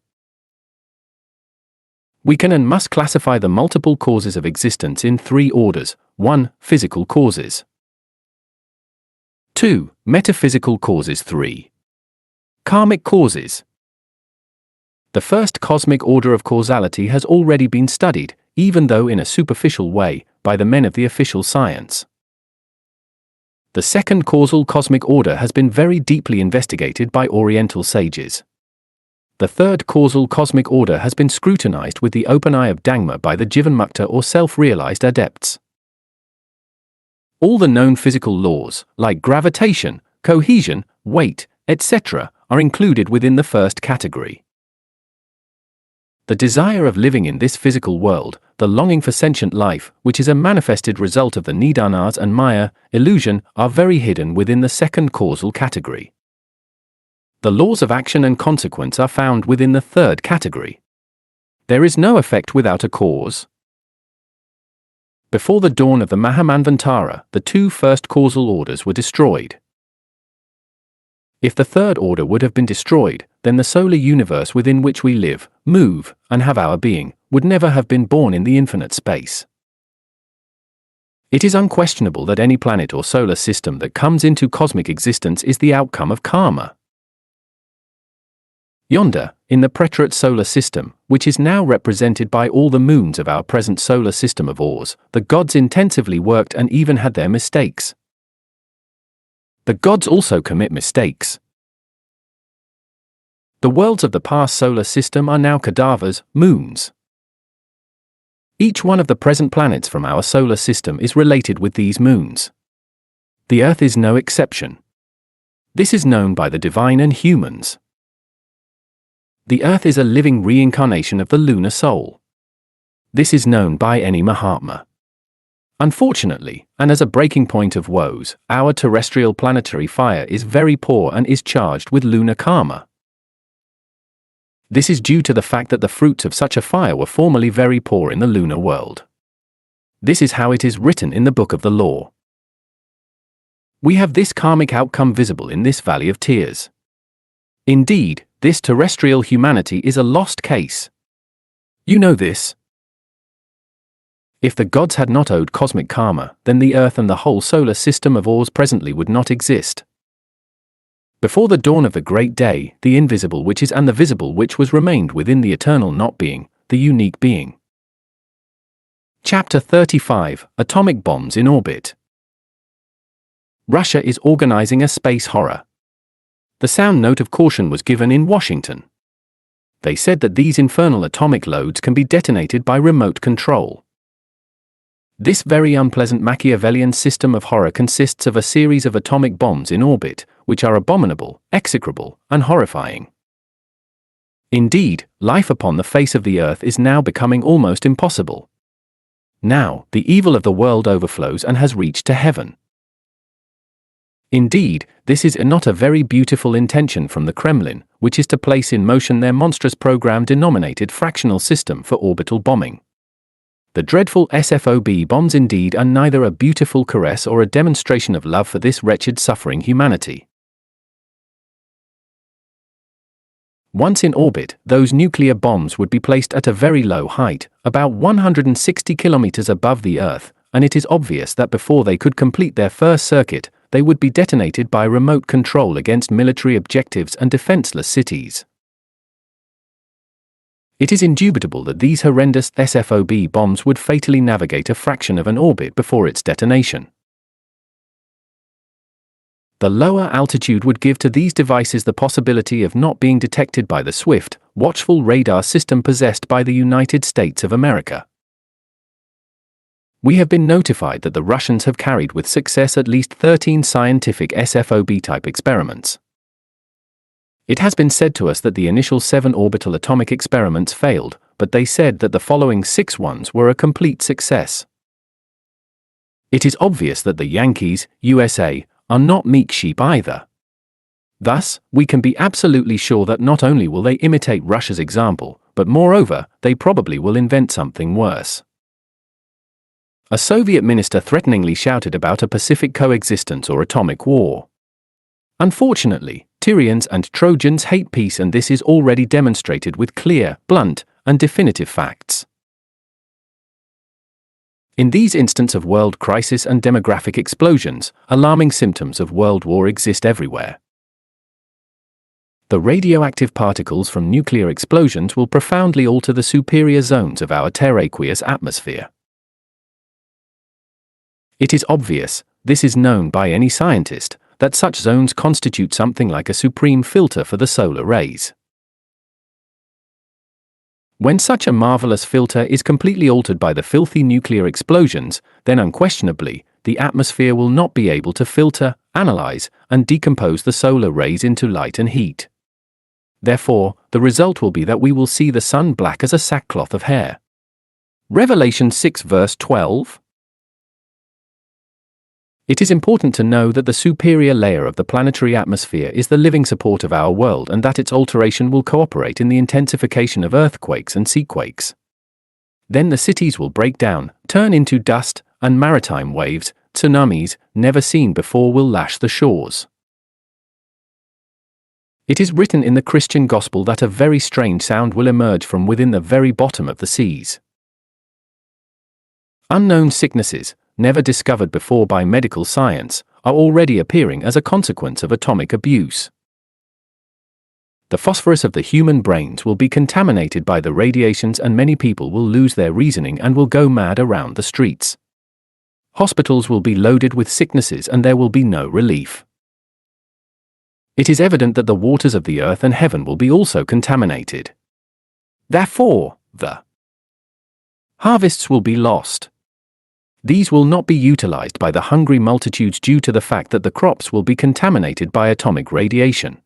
We can and must classify the multiple causes of existence in 3 orders. 1. Physical causes. 2. Metaphysical causes. 3. Karmic causes. The first cosmic order of causality has already been studied, even though in a superficial way, by the men of the official science. The second causal cosmic order has been very deeply investigated by Oriental sages. The third causal cosmic order has been scrutinized with the open eye of Dangma by the Jivanmukta or self-realized adepts. All the known physical laws, like gravitation, cohesion, weight, etc., are included within the first category. The desire of living in this physical world, the longing for sentient life, which is a manifested result of the nidanas and maya, illusion, are very hidden within the second causal category. The laws of action and consequence are found within the third category. There is no effect without a cause. Before the dawn of the Mahamanvantara, the two first causal orders were destroyed. If the third order would have been destroyed, then the solar universe within which we live, move, and have our being, would never have been born in the infinite space. It is unquestionable that any planet or solar system that comes into cosmic existence is the outcome of karma. Yonder, in the Preterite solar system, which is now represented by all the moons of our present solar system of Ours, the gods intensively worked and even had their mistakes. The gods also commit mistakes. The worlds of the past solar system are now cadavers, moons. Each one of the present planets from our solar system is related with these moons. The Earth is no exception. This is known by the divine and humans. The Earth is a living reincarnation of the lunar soul. This is known by any Mahatma. Unfortunately, and as a breaking point of woes, our terrestrial planetary fire is very poor and is charged with lunar karma. This is due to the fact that the fruits of such a fire were formerly very poor in the lunar world. This is how it is written in the Book of the Law. We have this karmic outcome visible in this valley of tears. Indeed, this terrestrial humanity is a lost case. You know this. If the gods had not owed cosmic karma, then the Earth and the whole solar system of Ours presently would not exist. Before the dawn of the great day, the invisible which is and the visible which was remained within the eternal not being, the unique being. Chapter 35, Atomic Bombs in Orbit. Russia is organizing a space horror. The sound note of caution was given in Washington. They said that these infernal atomic loads can be detonated by remote control. This very unpleasant Machiavellian system of horror consists of a series of atomic bombs in orbit, which are abominable, execrable, and horrifying. Indeed, life upon the face of the earth is now becoming almost impossible. Now, the evil of the world overflows and has reached to heaven. Indeed, this is not a very beautiful intention from the Kremlin, which is to place in motion their monstrous program denominated fractional system for orbital bombing. The dreadful SFOB bombs indeed are neither a beautiful caress or a demonstration of love for this wretched suffering humanity. Once in orbit, those nuclear bombs would be placed at a very low height, about 160 kilometers above the Earth, and it is obvious that before they could complete their first circuit, they would be detonated by remote control against military objectives and defenseless cities. It is indubitable that these horrendous SFOB bombs would fatally navigate a fraction of an orbit before its detonation. The lower altitude would give to these devices the possibility of not being detected by the swift, watchful radar system possessed by the United States of America. We have been notified that the Russians have carried with success at least 13 scientific SFOB-type experiments. It has been said to us that the initial 7 orbital atomic experiments failed, but they said that the following 6 ones were a complete success. It is obvious that the Yankees, USA, are not meek sheep either. Thus, we can be absolutely sure that not only will they imitate Russia's example, but moreover, they probably will invent something worse. A Soviet minister threateningly shouted about a Pacific coexistence or atomic war. Unfortunately, Tyrians and Trojans hate peace, and this is already demonstrated with clear, blunt, and definitive facts. In these instances of world crisis and demographic explosions, alarming symptoms of world war exist everywhere. The radioactive particles from nuclear explosions will profoundly alter the superior zones of our terraqueous atmosphere. It is obvious, this is known by any scientist, that such zones constitute something like a supreme filter for the solar rays. When such a marvelous filter is completely altered by the filthy nuclear explosions, then unquestionably, the atmosphere will not be able to filter, analyze, and decompose the solar rays into light and heat. Therefore, the result will be that we will see the sun black as a sackcloth of hair. Revelation 6 verse 12. It is important to know that the superior layer of the planetary atmosphere is the living support of our world and that its alteration will cooperate in the intensification of earthquakes and seaquakes. Then the cities will break down, turn into dust, and maritime waves, tsunamis, never seen before will lash the shores. It is written in the Christian gospel that a very strange sound will emerge from within the very bottom of the seas. Unknown sicknesses, never discovered before by medical science, are already appearing as a consequence of atomic abuse. The phosphorus of the human brains will be contaminated by the radiations and many people will lose their reasoning and will go mad around the streets. Hospitals will be loaded with sicknesses and there will be no relief. It is evident that the waters of the earth and heaven will be also contaminated. Therefore, the harvests will be lost. These will not be utilized by the hungry multitudes due to the fact that the crops will be contaminated by atomic radiation.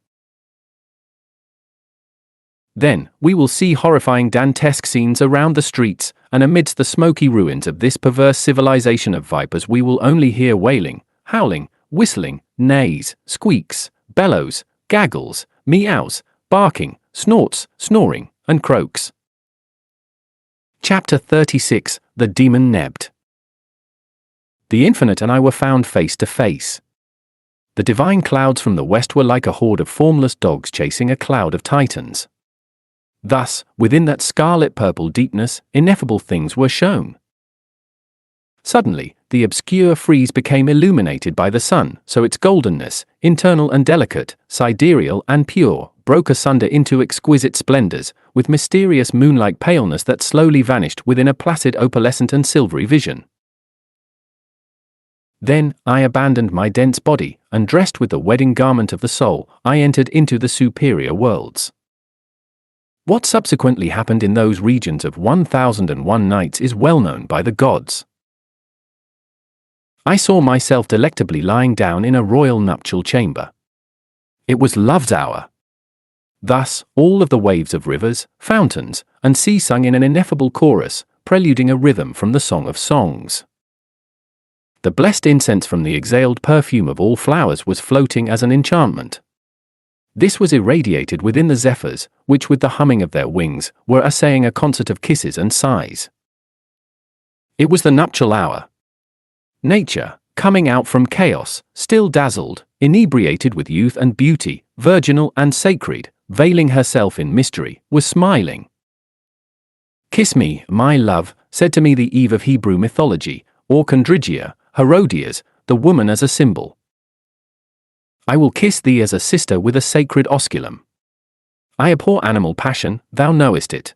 Then, we will see horrifying Dantesque scenes around the streets, and amidst the smoky ruins of this perverse civilization of vipers we will only hear wailing, howling, whistling, neighs, squeaks, bellows, gaggles, meows, barking, snorts, snoring, and croaks. Chapter 36, The Demon Nebt. The Infinite and I were found face to face. The divine clouds from the west were like a horde of formless dogs chasing a cloud of titans. Thus, within that scarlet-purple deepness, ineffable things were shown. Suddenly, the obscure frieze became illuminated by the sun, so its goldenness, internal and delicate, sidereal and pure, broke asunder into exquisite splendors, with mysterious moon-like paleness that slowly vanished within a placid opalescent and silvery vision. Then, I abandoned my dense body, and dressed with the wedding garment of the soul, I entered into the superior worlds. What subsequently happened in those regions of 1001 nights is well known by the gods. I saw myself delectably lying down in a royal nuptial chamber. It was love's hour. Thus, all of the waves of rivers, fountains, and sea sung in an ineffable chorus, preluding a rhythm from the Song of Songs. The blessed incense from the exhaled perfume of all flowers was floating as an enchantment. This was irradiated within the zephyrs, which with the humming of their wings, were essaying a concert of kisses and sighs. It was the nuptial hour. Nature, coming out from chaos, still dazzled, inebriated with youth and beauty, virginal and sacred, veiling herself in mystery, was smiling. "Kiss me, my love," said to me the Eve of Hebrew mythology, or Chondrigia, Herodias, the woman as a symbol. "I will kiss thee as a sister with a sacred osculum. I abhor animal passion, thou knowest it."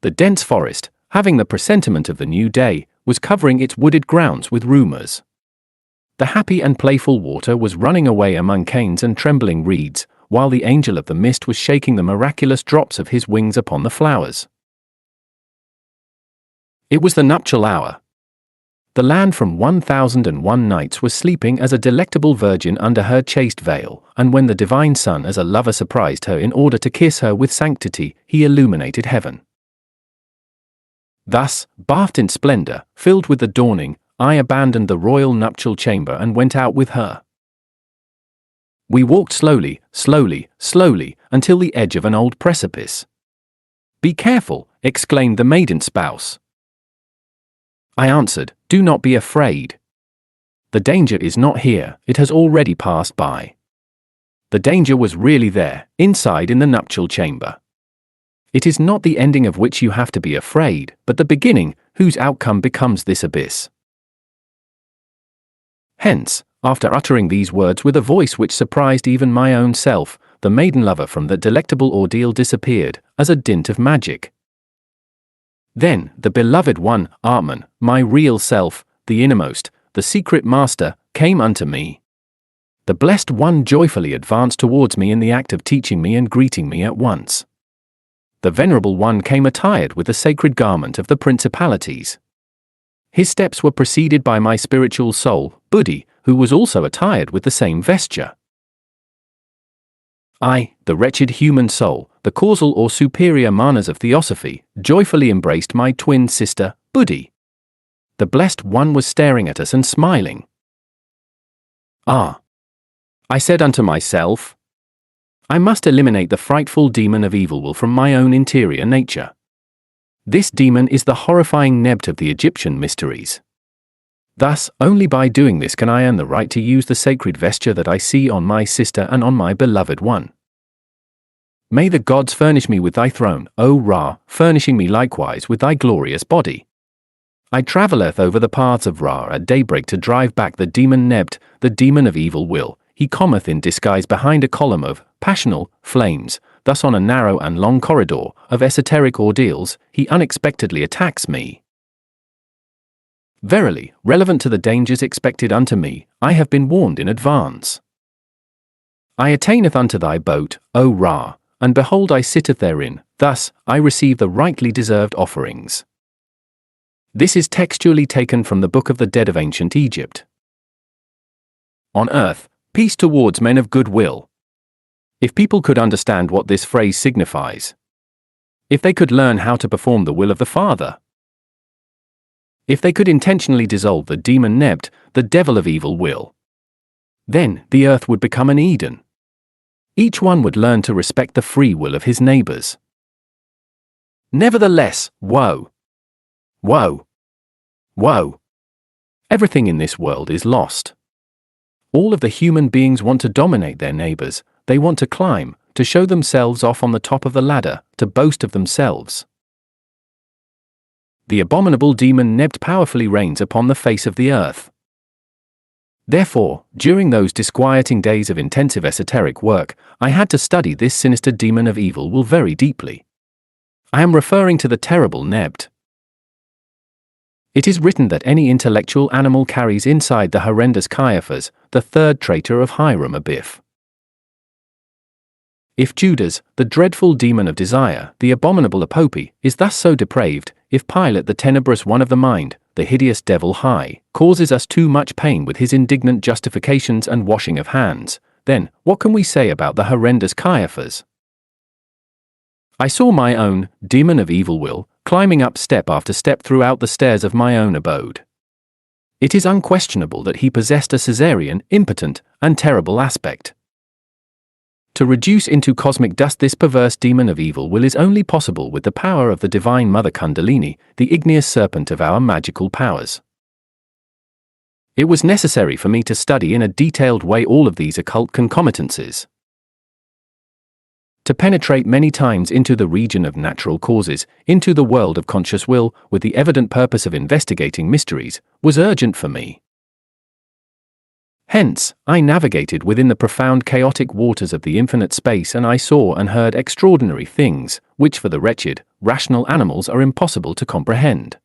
The dense forest, having the presentiment of the new day, was covering its wooded grounds with rumors. The happy and playful water was running away among canes and trembling reeds, while the angel of the mist was shaking the miraculous drops of his wings upon the flowers. It was the nuptial hour. The land from 1001 nights was sleeping as a delectable virgin under her chaste veil, and when the divine sun as a lover surprised her in order to kiss her with sanctity, he illuminated heaven. Thus, bathed in splendor, filled with the dawning, I abandoned the royal nuptial chamber and went out with her. We walked slowly, slowly, slowly, until the edge of an old precipice. "Be careful," exclaimed the maiden spouse. I answered, "Do not be afraid. The danger is not here, it has already passed by." The danger was really there, inside in the nuptial chamber. It is not the ending of which you have to be afraid, but the beginning, whose outcome becomes this abyss. Hence, after uttering these words with a voice which surprised even my own self, the maiden lover from that delectable ordeal disappeared, as a dint of magic. Then, the beloved one, Atman, my real self, the innermost, the secret master, came unto me. The blessed one joyfully advanced towards me in the act of teaching me and greeting me at once. the venerable one came attired with the sacred garment of the principalities. His steps were preceded by my spiritual soul, Buddhi, who was also attired with the same vesture. I, the wretched human soul, the causal or superior manas of theosophy, joyfully embraced my twin sister, Buddhi. The blessed one was staring at us and smiling. Ah! I said unto myself, I must eliminate the frightful demon of evil will from my own interior nature. This demon is the horrifying Nebt of the Egyptian mysteries. Thus, only by doing this can I earn the right to use the sacred vesture that I see on my sister and on my beloved one. May the gods furnish me with thy throne, O Ra, furnishing me likewise with thy glorious body. I travelleth over the paths of Ra at daybreak to drive back the demon Nebt, the demon of evil will. He cometh in disguise behind a column of passional flames. Thus on a narrow and long corridor of esoteric ordeals, he unexpectedly attacks me. Verily, relevant to the dangers expected unto me, I have been warned in advance. I attaineth unto thy boat, O Ra, and behold I sitteth therein, thus I receive the rightly deserved offerings. This is textually taken from the Book of the Dead of Ancient Egypt. On earth, peace towards men of good will. If people could understand what this phrase signifies. If they could learn how to perform the will of the Father. If they could intentionally dissolve the demon Nebt, the devil of evil will. Then the earth would become an Eden. Each one would learn to respect the free will of his neighbors. Nevertheless, woe! Woe! Woe! Everything in this world is lost. All of the human beings want to dominate their neighbors, they want to climb, to show themselves off on the top of the ladder, to boast of themselves. The abominable demon Nebt powerfully reigns upon the face of the earth. Therefore, during those disquieting days of intensive esoteric work, I had to study this sinister demon of evil will very deeply. I am referring to the terrible Nebt. It is written that any intellectual animal carries inside the horrendous Caiaphas, the third traitor of Hiram Abiff. If Judas, the dreadful demon of desire, the abominable Apope, is thus so depraved, if Pilate the tenebrous one of the mind, the hideous devil high, causes us too much pain with his indignant justifications and washing of hands, then what can we say about the horrendous Caiaphas? I saw my own demon of evil will, climbing up step after step throughout the stairs of my own abode. It is unquestionable that he possessed a Caesarean, impotent, and terrible aspect. To reduce into cosmic dust this perverse demon of evil will is only possible with the power of the Divine Mother Kundalini, the igneous serpent of our magical powers. It was necessary for me to study in a detailed way all of these occult concomitances. To penetrate many times into the region of natural causes, into the world of conscious will, with the evident purpose of investigating mysteries, was urgent for me. Hence, I navigated within the profound chaotic waters of the infinite space and I saw and heard extraordinary things, which for the wretched, rational animals are impossible to comprehend.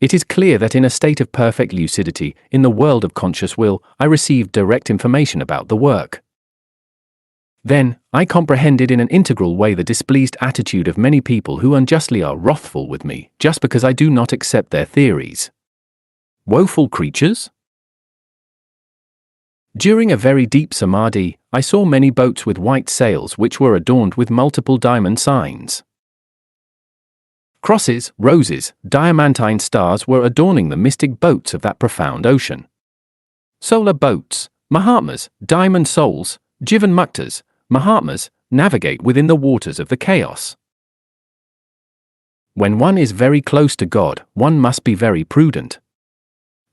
It is clear that in a state of perfect lucidity, in the world of conscious will, I received direct information about the work. Then, I comprehended in an integral way the displeased attitude of many people who unjustly are wrathful with me, just because I do not accept their theories. Woeful creatures? During a very deep samadhi, I saw many boats with white sails which were adorned with multiple diamond signs. Crosses, roses, diamantine stars were adorning the mystic boats of that profound ocean. Solar boats, Mahatmas, diamond souls, Jivan Muktas, Mahatmas, navigate within the waters of the chaos. When one is very close to God, one must be very prudent.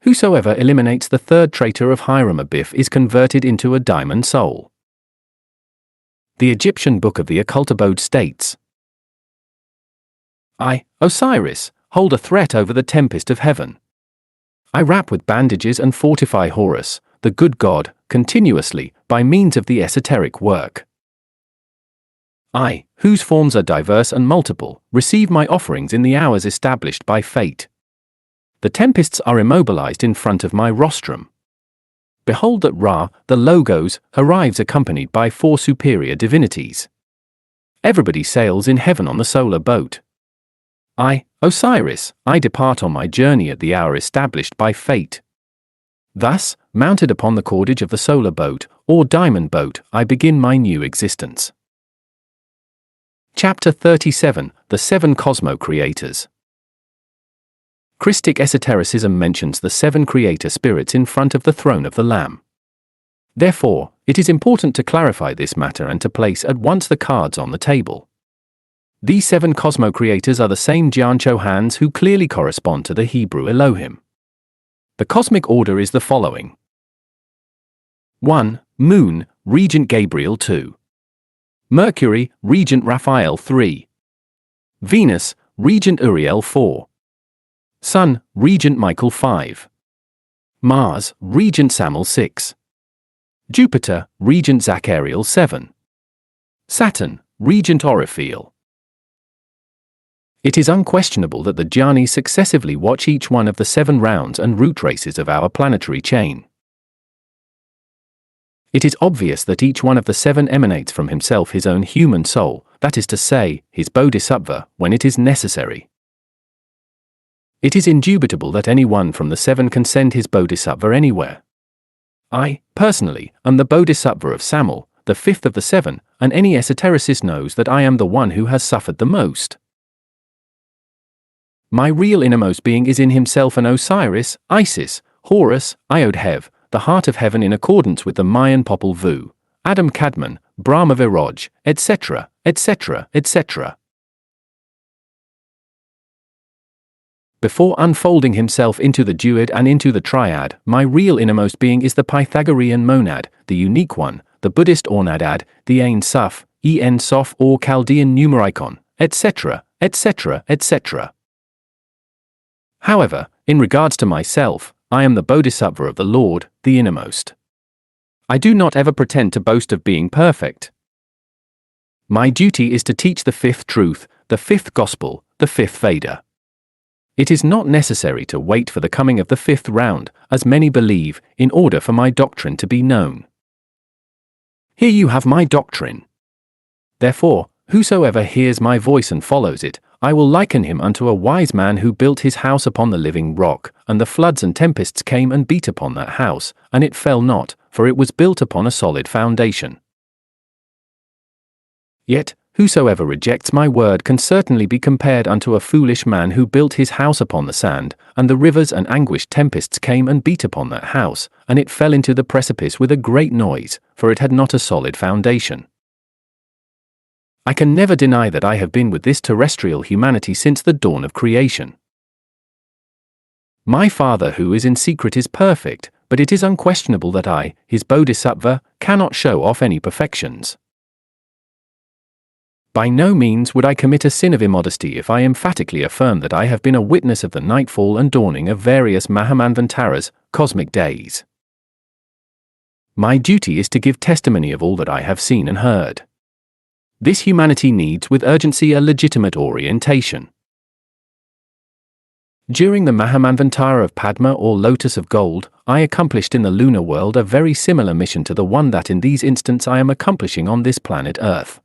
Whosoever eliminates the third traitor of Hiram Abiff is converted into a diamond soul. The Egyptian Book of the Occult Abode states, I, Osiris, hold a threat over the tempest of heaven. I wrap with bandages and fortify Horus, the good god, continuously, by means of the esoteric work. I, whose forms are diverse and multiple, receive my offerings in the hours established by fate. The tempests are immobilized in front of my rostrum. Behold that Ra, the Logos, arrives accompanied by 4 superior divinities. Everybody sails in heaven on the solar boat. I, Osiris, I depart on my journey at the hour established by fate. Thus, mounted upon the cordage of the solar boat, or diamond boat, I begin my new existence. Chapter 37, The Seven Cosmo-Creators. Christic esotericism mentions the seven creator spirits in front of the throne of the Lamb. Therefore, it is important to clarify this matter and to place at once the cards on the table. These seven cosmo-creators are the same Jian Chohans who clearly correspond to the Hebrew Elohim. The cosmic order is the following. 1. Moon, Regent Gabriel 2. Mercury, Regent Raphael 3. Venus, Regent Uriel 4. Sun, Regent Michael 5. Mars, Regent Samael 6. Jupiter, Regent Zachariel 7. Saturn, Regent Oriphiel. It is unquestionable that the jhanis successively watch each one of the 7 rounds and root races of our planetary chain. It is obvious that each one of the 7 emanates from himself his own human soul, that is to say, his bodhisattva, when it is necessary. It is indubitable that any one from the 7 can send his bodhisattva anywhere. I, personally, am the bodhisattva of Samael, the 5th of the 7, and any esotericist knows that I am the one who has suffered the most. My real innermost being is in himself an Osiris, Isis, Horus, Iodhev, the heart of heaven in accordance with the Mayan Popol Vuh, Adam Kadmon, Brahma Viraj, etc., etc., etc. Before unfolding himself into the duad and into the triad, my real innermost being is the Pythagorean monad, the unique one, the Buddhist Ornadad, the Ein Sof, En Sof or Chaldean numericon, etc., etc., etc. However, in regards to myself, I am the bodhisattva of the Lord, the innermost. I do not ever pretend to boast of being perfect. My duty is to teach the 5th truth, the 5th gospel, the 5th Veda. It is not necessary to wait for the coming of the 5th round, as many believe, in order for my doctrine to be known. Here you have my doctrine. Therefore, whosoever hears my voice and follows it, I will liken him unto a wise man who built his house upon the living rock, and the floods and tempests came and beat upon that house, and it fell not, for it was built upon a solid foundation. Yet, whosoever rejects my word can certainly be compared unto a foolish man who built his house upon the sand, and the rivers and anguished tempests came and beat upon that house, and it fell into the precipice with a great noise, for it had not a solid foundation. I can never deny that I have been with this terrestrial humanity since the dawn of creation. My Father who is in secret is perfect, but it is unquestionable that I, his bodhisattva, cannot show off any perfections. By no means would I commit a sin of immodesty if I emphatically affirm that I have been a witness of the nightfall and dawning of various Mahamanvantaras, cosmic days. My duty is to give testimony of all that I have seen and heard. This humanity needs with urgency a legitimate orientation. During the Mahamanvantara of Padma or Lotus of Gold, I accomplished in the lunar world a very similar mission to the one that in these instants I am accomplishing on this planet Earth.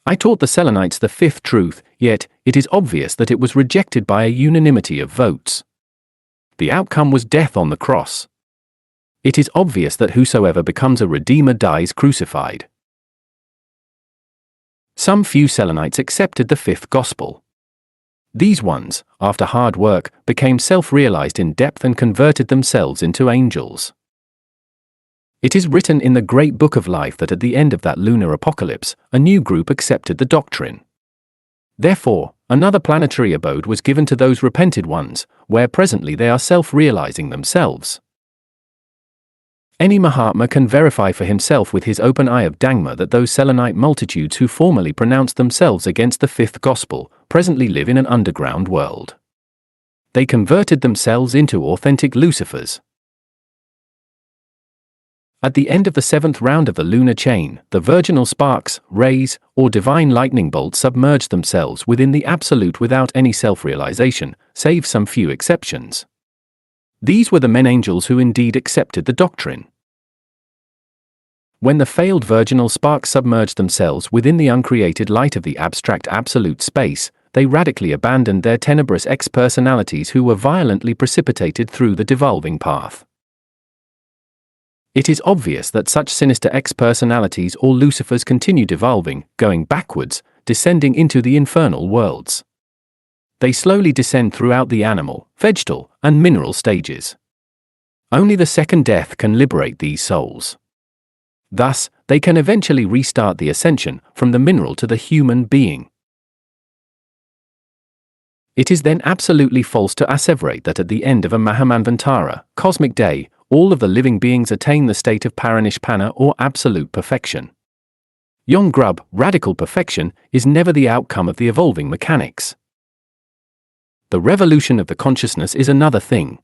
I taught the Selenites the 5th truth, yet it is obvious that it was rejected by a unanimity of votes. The outcome was death on the cross. It is obvious that whosoever becomes a redeemer dies crucified. Some few Selenites accepted the 5th gospel. These ones, after hard work, became self-realized in depth and converted themselves into angels. It is written in the great book of life that at the end of that lunar apocalypse, a new group accepted the doctrine. Therefore, another planetary abode was given to those repented ones, where presently they are self-realizing themselves. Any Mahatma can verify for himself with his open eye of Dangma that those Selenite multitudes who formerly pronounced themselves against the 5th gospel, presently live in an underground world. They converted themselves into authentic Lucifers. At the end of the 7th round of the lunar chain, the virginal sparks, rays, or divine lightning bolts submerged themselves within the absolute without any self-realization, save some few exceptions. These were the men angels who indeed accepted the doctrine. When the failed virginal sparks submerged themselves within the uncreated light of the abstract absolute space, they radically abandoned their tenebrous ex-personalities who were violently precipitated through the devolving path. It is obvious that such sinister ex-personalities or Lucifers continue devolving, going backwards, descending into the infernal worlds. They slowly descend throughout the animal, vegetal, and mineral stages. Only the second death can liberate these souls. Thus, they can eventually restart the ascension from the mineral to the human being. It is then absolutely false to asseverate that at the end of a Mahamanvantara, cosmic day, all of the living beings attain the state of parinishpanna or absolute perfection. Yon grub, radical perfection, is never the outcome of the evolving mechanics. The revolution of the consciousness is another thing.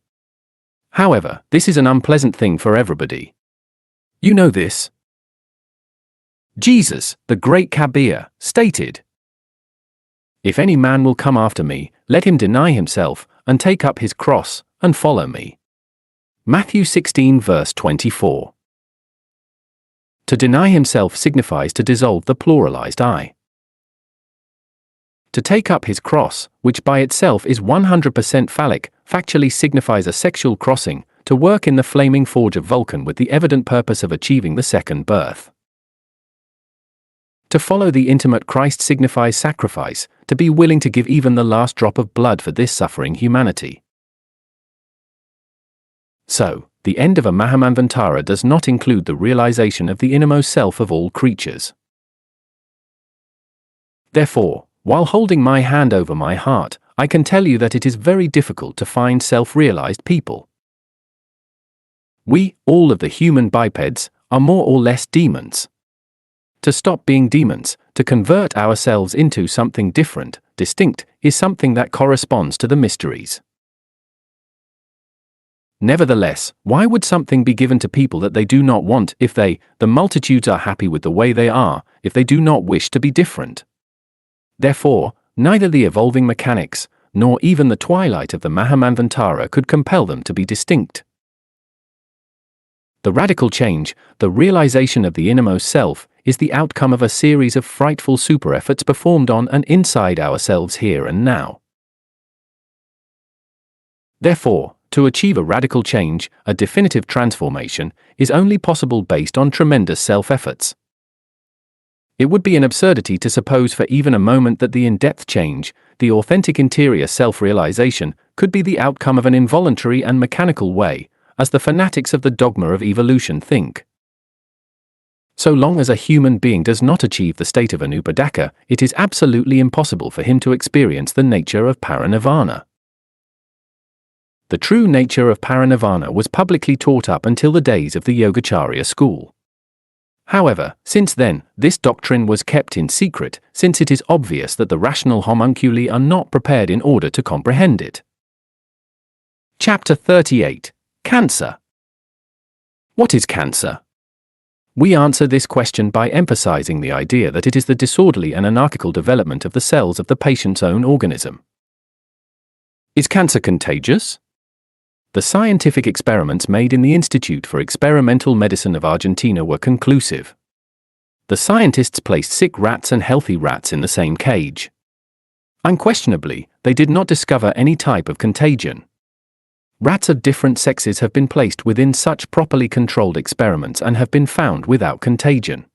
However, this is an unpleasant thing for everybody. You know this. Jesus, the great Kabir, stated, "If any man will come after me, let him deny himself, and take up his cross, and follow me." Matthew 16 verse 24. To deny himself signifies to dissolve the pluralized I. To take up his cross, which by itself is 100% phallic, factually signifies a sexual crossing, to work in the flaming forge of Vulcan with the evident purpose of achieving the second birth. To follow the intimate Christ signifies sacrifice, to be willing to give even the last drop of blood for this suffering humanity. So, the end of a Mahamanvantara does not include the realization of the innermost self of all creatures. Therefore, while holding my hand over my heart, I can tell you that it is very difficult to find self-realized people. We, all of the human bipeds, are more or less demons. To stop being demons, to convert ourselves into something different, distinct, is something that corresponds to the mysteries. Nevertheless, why would something be given to people that they do not want if they, the multitudes, are happy with the way they are, if they do not wish to be different? Therefore, neither the evolving mechanics, nor even the twilight of the Mahamanvantara could compel them to be distinct. The radical change, the realization of the innermost self, is the outcome of a series of frightful super-efforts performed on and inside ourselves here and now. Therefore, to achieve a radical change, a definitive transformation, is only possible based on tremendous self-efforts. It would be an absurdity to suppose for even a moment that the in-depth change, the authentic interior self-realization, could be the outcome of an involuntary and mechanical way, as the fanatics of the dogma of evolution think. So long as a human being does not achieve the state of anupadaka, it is absolutely impossible for him to experience the nature of parinirvana. The true nature of parinirvana was publicly taught up until the days of the Yogacarya school. However, since then, this doctrine was kept in secret, since it is obvious that the rational homunculi are not prepared in order to comprehend it. Chapter 38. Cancer. What is cancer? We answer this question by emphasizing the idea that it is the disorderly and anarchical development of the cells of the patient's own organism. Is cancer contagious? The scientific experiments made in the Institute for Experimental Medicine of Argentina were conclusive. The scientists placed sick rats and healthy rats in the same cage. Unquestionably, they did not discover any type of contagion. Rats of different sexes have been placed within such properly controlled experiments and have been found without contagion.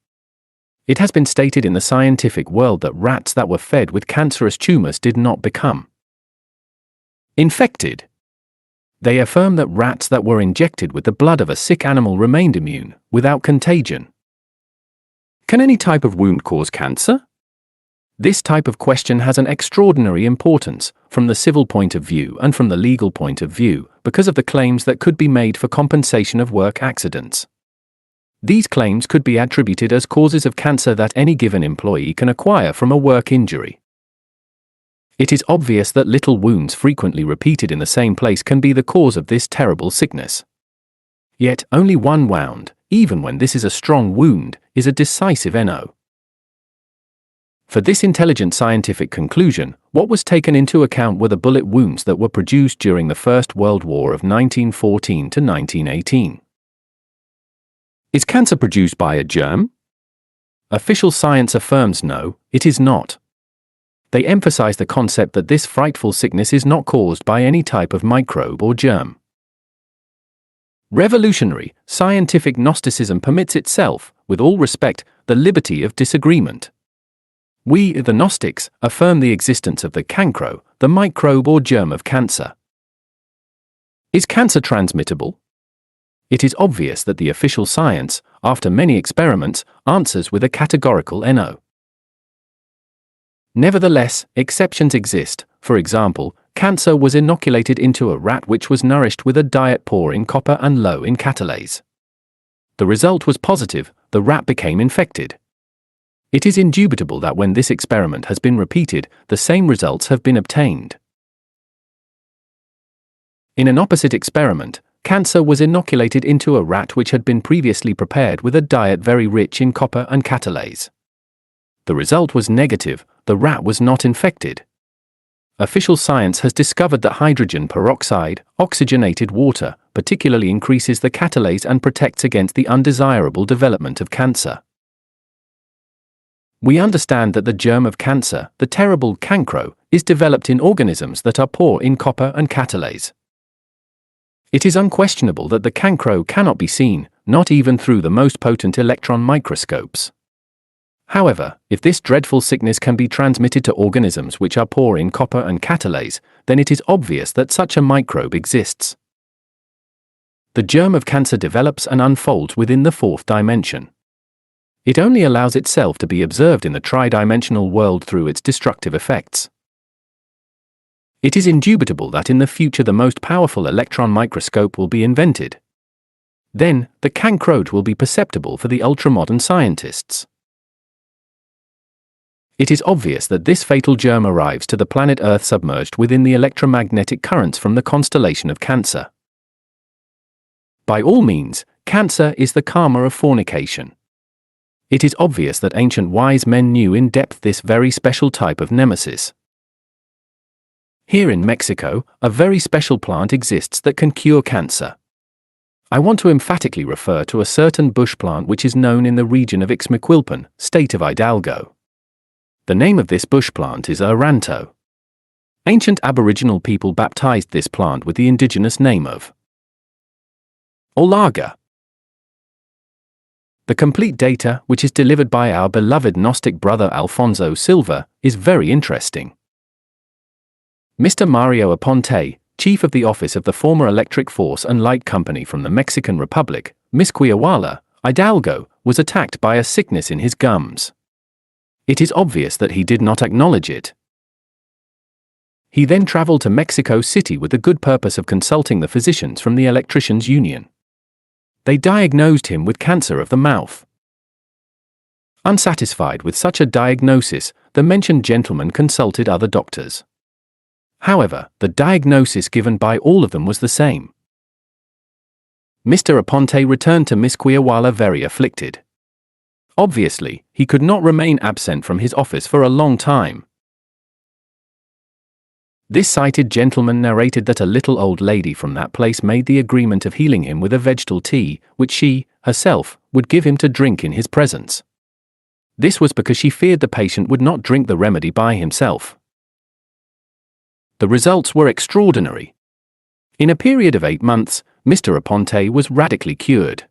It has been stated in the scientific world that rats that were fed with cancerous tumors did not become infected. They affirm that rats that were injected with the blood of a sick animal remained immune, without contagion. Can any type of wound cause cancer? This type of question has an extraordinary importance, from the civil point of view and from the legal point of view, because of the claims that could be made for compensation of work accidents. These claims could be attributed as causes of cancer that any given employee can acquire from a work injury. It is obvious that little wounds frequently repeated in the same place can be the cause of this terrible sickness. Yet, only one wound, even when this is a strong wound, is a decisive NO. For this intelligent scientific conclusion, what was taken into account were the bullet wounds that were produced during the First World War of 1914 to 1918. Is cancer produced by a germ? Official science affirms no, it is not. They emphasize the concept that this frightful sickness is not caused by any type of microbe or germ. Revolutionary, scientific Gnosticism permits itself, with all respect, the liberty of disagreement. We, the Gnostics, affirm the existence of the cancro, the microbe or germ of cancer. Is cancer transmittable? It is obvious that the official science, after many experiments, answers with a categorical no. Nevertheless, exceptions exist. For example, cancer was inoculated into a rat which was nourished with a diet poor in copper and low in catalase. The result was positive, the rat became infected. It is indubitable that when this experiment has been repeated, the same results have been obtained. In an opposite experiment, cancer was inoculated into a rat which had been previously prepared with a diet very rich in copper and catalase. The result was negative, the rat was not infected. Official science has discovered that hydrogen peroxide, oxygenated water, particularly increases the catalase and protects against the undesirable development of cancer. We understand that the germ of cancer, the terrible cancro, is developed in organisms that are poor in copper and catalase. It is unquestionable that the cancro cannot be seen, not even through the most potent electron microscopes. However, if this dreadful sickness can be transmitted to organisms which are poor in copper and catalase, then it is obvious that such a microbe exists. The germ of cancer develops and unfolds within the fourth dimension. It only allows itself to be observed in the tri-dimensional world through its destructive effects. It is indubitable that in the future the most powerful electron microscope will be invented. Then, the cancro will be perceptible for the ultramodern scientists. It is obvious that this fatal germ arrives to the planet Earth submerged within the electromagnetic currents from the constellation of Cancer. By all means, Cancer is the karma of fornication. It is obvious that ancient wise men knew in depth this very special type of nemesis. Here in Mexico, a very special plant exists that can cure cancer. I want to emphatically refer to a certain bush plant which is known in the region of Ixmiquilpan, state of Hidalgo. The name of this bush plant is Aranto. Ancient Aboriginal people baptized this plant with the indigenous name of Olaga. The complete data, which is delivered by our beloved Gnostic brother Alfonso Silva, is very interesting. Mr. Mario Aponte, chief of the office of the former Electric Force and Light Company from the Mexican Republic, Misquiahuala, Hidalgo, was attacked by a sickness in his gums. It is obvious that he did not acknowledge it. He then traveled to Mexico City with the good purpose of consulting the physicians from the Electricians' Union. They diagnosed him with cancer of the mouth. Unsatisfied with such a diagnosis, the mentioned gentleman consulted other doctors. However, the diagnosis given by all of them was the same. Mr. Aponte returned to Misquiahuala very afflicted. Obviously, he could not remain absent from his office for a long time. This cited gentleman narrated that a little old lady from that place made the agreement of healing him with a vegetable tea, which she, herself, would give him to drink in his presence. This was because she feared the patient would not drink the remedy by himself. The results were extraordinary. In a period of 8 months, Mr. Aponte was radically cured.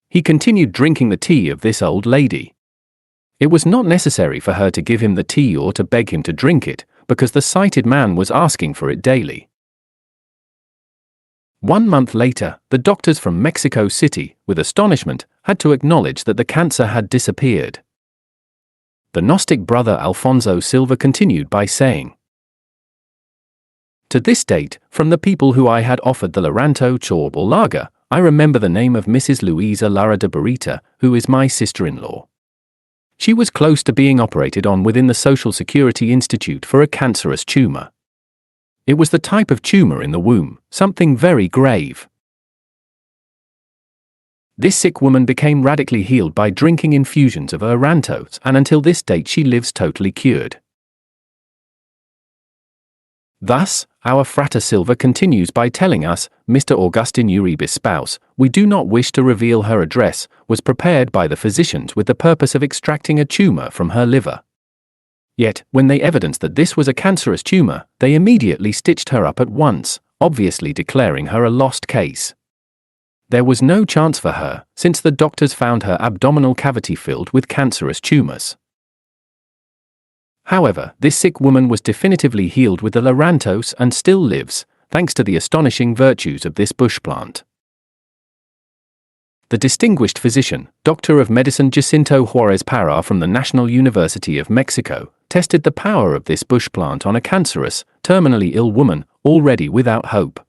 He continued drinking the tea of this old lady. It was not necessary for her to give him the tea or to beg him to drink it, because the sighted man was asking for it daily. 1 month later, the doctors from Mexico City, with astonishment, had to acknowledge that the cancer had disappeared. The Gnostic brother Alfonso Silva continued by saying, "To this date, from the people who I had offered the Laranto Chorb or Lager, I remember the name of Mrs. Luisa Lara de Barita, who is my sister-in-law. She was close to being operated on within the Social Security Institute for a cancerous tumor. It was the type of tumor in the womb, something very grave. This sick woman became radically healed by drinking infusions of Arantos, and until this date she lives totally cured. Thus, our Frater Silva continues by telling us, Mr. Augustin Uribe's spouse, we do not wish to reveal her address, was prepared by the physicians with the purpose of extracting a tumor from her liver. Yet, when they evidenced that this was a cancerous tumor, they immediately stitched her up at once, obviously declaring her a lost case. There was no chance for her, since the doctors found her abdominal cavity filled with cancerous tumors. However, this sick woman was definitively healed with the Lorantos and still lives, thanks to the astonishing virtues of this bush plant. The distinguished physician, Doctor of Medicine Jacinto Juarez Parra from the National University of Mexico, tested the power of this bush plant on a cancerous, terminally ill woman, already without hope.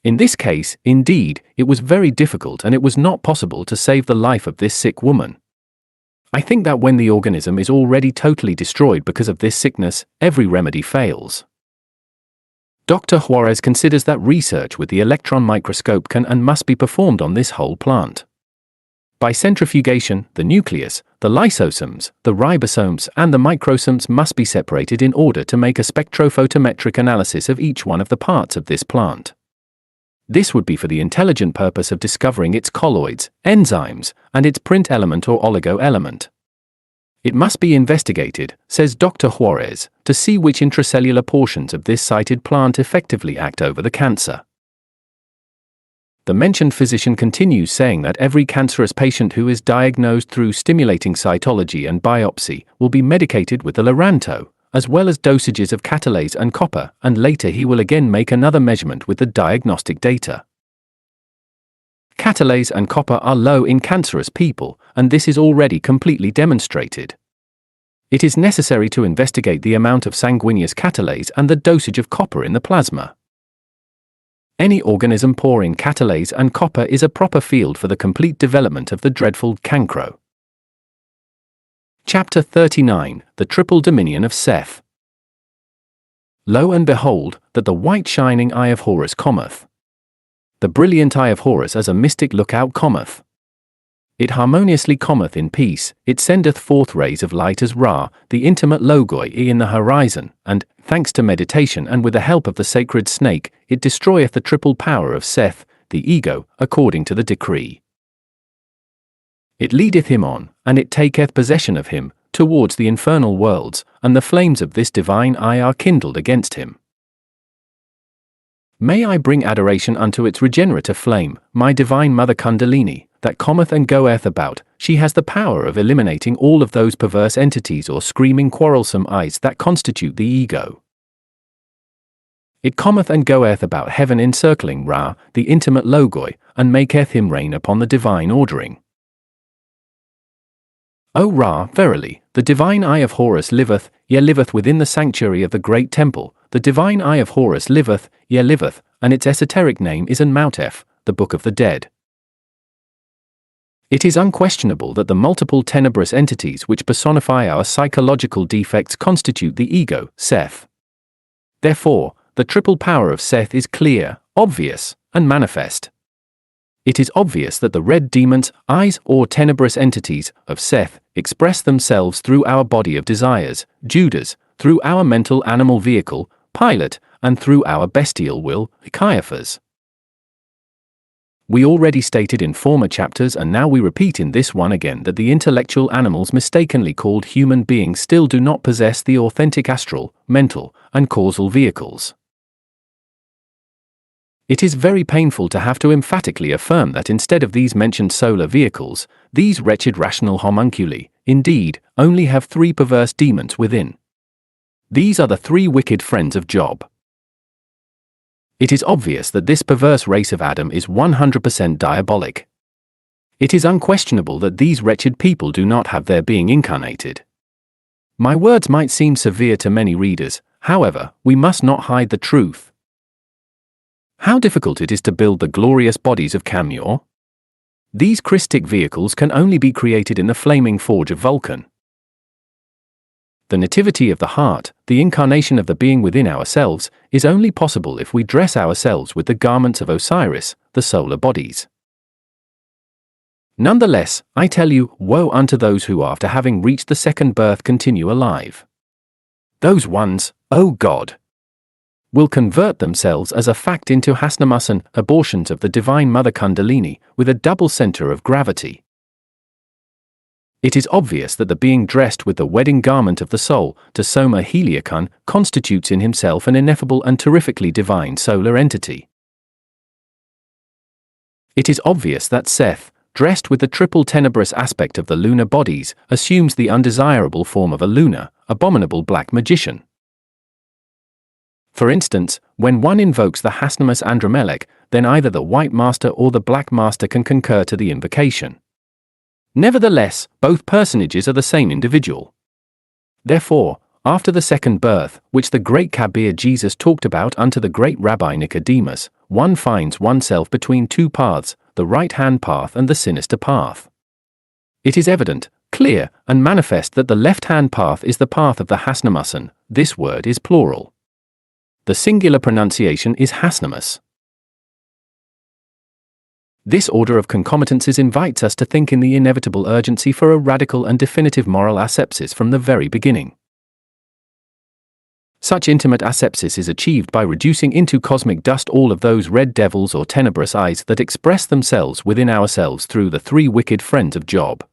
In this case, indeed, it was very difficult and it was not possible to save the life of this sick woman. I think that when the organism is already totally destroyed because of this sickness, every remedy fails. Dr. Juarez considers that research with the electron microscope can and must be performed on this whole plant. By centrifugation, the nucleus, the lysosomes, the ribosomes, and the microsomes must be separated in order to make a spectrophotometric analysis of each one of the parts of this plant. This would be for the intelligent purpose of discovering its colloids, enzymes, and its print element or oligo element. It must be investigated, says Dr. Juarez, to see which intracellular portions of this cited plant effectively act over the cancer. The mentioned physician continues saying that every cancerous patient who is diagnosed through stimulating cytology and biopsy will be medicated with the Loranto, as well as dosages of catalase and copper, and later he will again make another measurement with the diagnostic data. Catalase and copper are low in cancerous people, and this is already completely demonstrated. It is necessary to investigate the amount of sanguineous catalase and the dosage of copper in the plasma. Any organism poor in catalase and copper is a proper field for the complete development of the dreadful cancro. Chapter 39, The Triple Dominion of Seth. Lo and behold, that the white shining eye of Horus cometh. The brilliant eye of Horus as a mystic lookout cometh. It harmoniously cometh in peace, it sendeth forth rays of light as Ra, the intimate Logoi in the horizon, and, thanks to meditation and with the help of the sacred snake, it destroyeth the triple power of Seth, the ego, according to the decree. It leadeth him on, and it taketh possession of him, towards the infernal worlds, and the flames of this divine eye are kindled against him. May I bring adoration unto its regenerative flame, my divine mother Kundalini, that cometh and goeth about, she has the power of eliminating all of those perverse entities or screaming quarrelsome eyes that constitute the ego. It cometh and goeth about heaven encircling Ra, the intimate Logoi, and maketh him reign upon the divine ordering. O Ra, verily, the divine eye of Horus liveth, yea liveth within the sanctuary of the great temple, the divine eye of Horus liveth, yea liveth, and its esoteric name is Anmutef, the Book of the Dead. It is unquestionable that the multiple tenebrous entities which personify our psychological defects constitute the ego, Seth. Therefore, the triple power of Seth is clear, obvious, and manifest. It is obvious that the red demons, eyes, or tenebrous entities of Seth express themselves through our body of desires, Judas, through our mental animal vehicle, Pilate, and through our bestial will, Caiaphas. We already stated in former chapters and now we repeat in this one again that the intellectual animals mistakenly called human beings still do not possess the authentic astral, mental, and causal vehicles. It is very painful to have to emphatically affirm that instead of these mentioned solar vehicles, these wretched rational homunculi, indeed, only have three perverse demons within. These are the three wicked friends of Job. It is obvious that this perverse race of Adam is 100% diabolic. It is unquestionable that these wretched people do not have their being incarnated. My words might seem severe to many readers, however, we must not hide the truth. How difficult it is to build the glorious bodies of Camur? These Christic vehicles can only be created in the flaming forge of Vulcan. The nativity of the heart, the incarnation of the being within ourselves, is only possible if we dress ourselves with the garments of Osiris, the solar bodies. Nonetheless, I tell you, woe unto those who after having reached the second birth continue alive. Those ones, O God! will convert themselves as a fact into Hasnamasan, abortions of the Divine Mother Kundalini, with a double center of gravity. It is obvious that the being dressed with the wedding garment of the soul, to Soma Heliakun, constitutes in himself an ineffable and terrifically divine solar entity. It is obvious that Seth, dressed with the triple tenebrous aspect of the lunar bodies, assumes the undesirable form of a lunar, abominable black magician. For instance, when one invokes the Hasnamas Andramelech, then either the white master or the black master can concur to the invocation. Nevertheless, both personages are the same individual. Therefore, after the second birth, which the great Kabir Jesus talked about unto the great Rabbi Nicodemus, one finds oneself between two paths, the right-hand path and the sinister path. It is evident, clear, and manifest that the left-hand path is the path of the Hasnamasan. This word is plural. The singular pronunciation is Hasnamas. This order of concomitances invites us to think in the inevitable urgency for a radical and definitive moral asepsis from the very beginning. Such intimate asepsis is achieved by reducing into cosmic dust all of those red devils or tenebrous eyes that express themselves within ourselves through the three wicked friends of Job.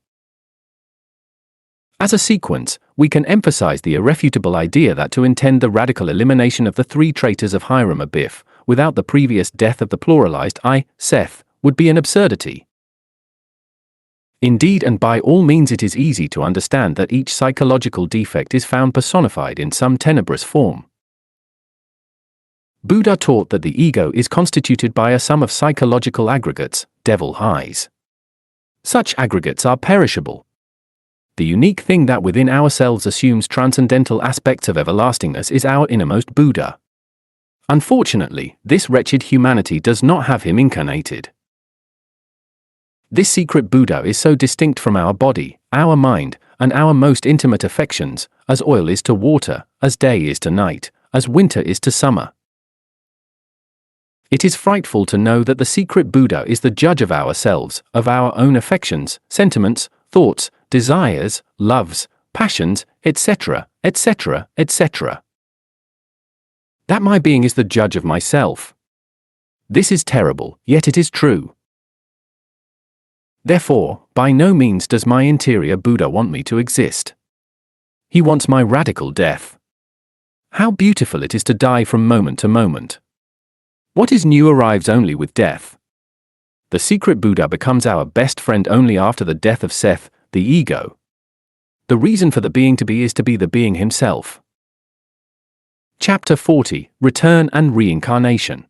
As a sequence, we can emphasize the irrefutable idea that to intend the radical elimination of the three traitors of Hiram Abiff, without the previous death of the pluralized I, Seth, would be an absurdity. Indeed, and by all means, it is easy to understand that each psychological defect is found personified in some tenebrous form. Buddha taught that the ego is constituted by a sum of psychological aggregates, devil eyes. Such aggregates are perishable. The unique thing that within ourselves assumes transcendental aspects of everlastingness is our innermost Buddha. Unfortunately, this wretched humanity does not have him incarnated. This secret Buddha is so distinct from our body, our mind, and our most intimate affections, as oil is to water, as day is to night, as winter is to summer. It is frightful to know that the secret Buddha is the judge of ourselves, of our own affections, sentiments, thoughts, desires, loves, passions, etc., etc., etc. That my being is the judge of myself. This is terrible, yet it is true. Therefore, by no means does my interior Buddha want me to exist. He wants my radical death. How beautiful it is to die from moment to moment. What is new arrives only with death. The secret Buddha becomes our best friend only after the death of Seth, the ego. The reason for the being to be is to be the being himself. Chapter 40, Return and Reincarnation.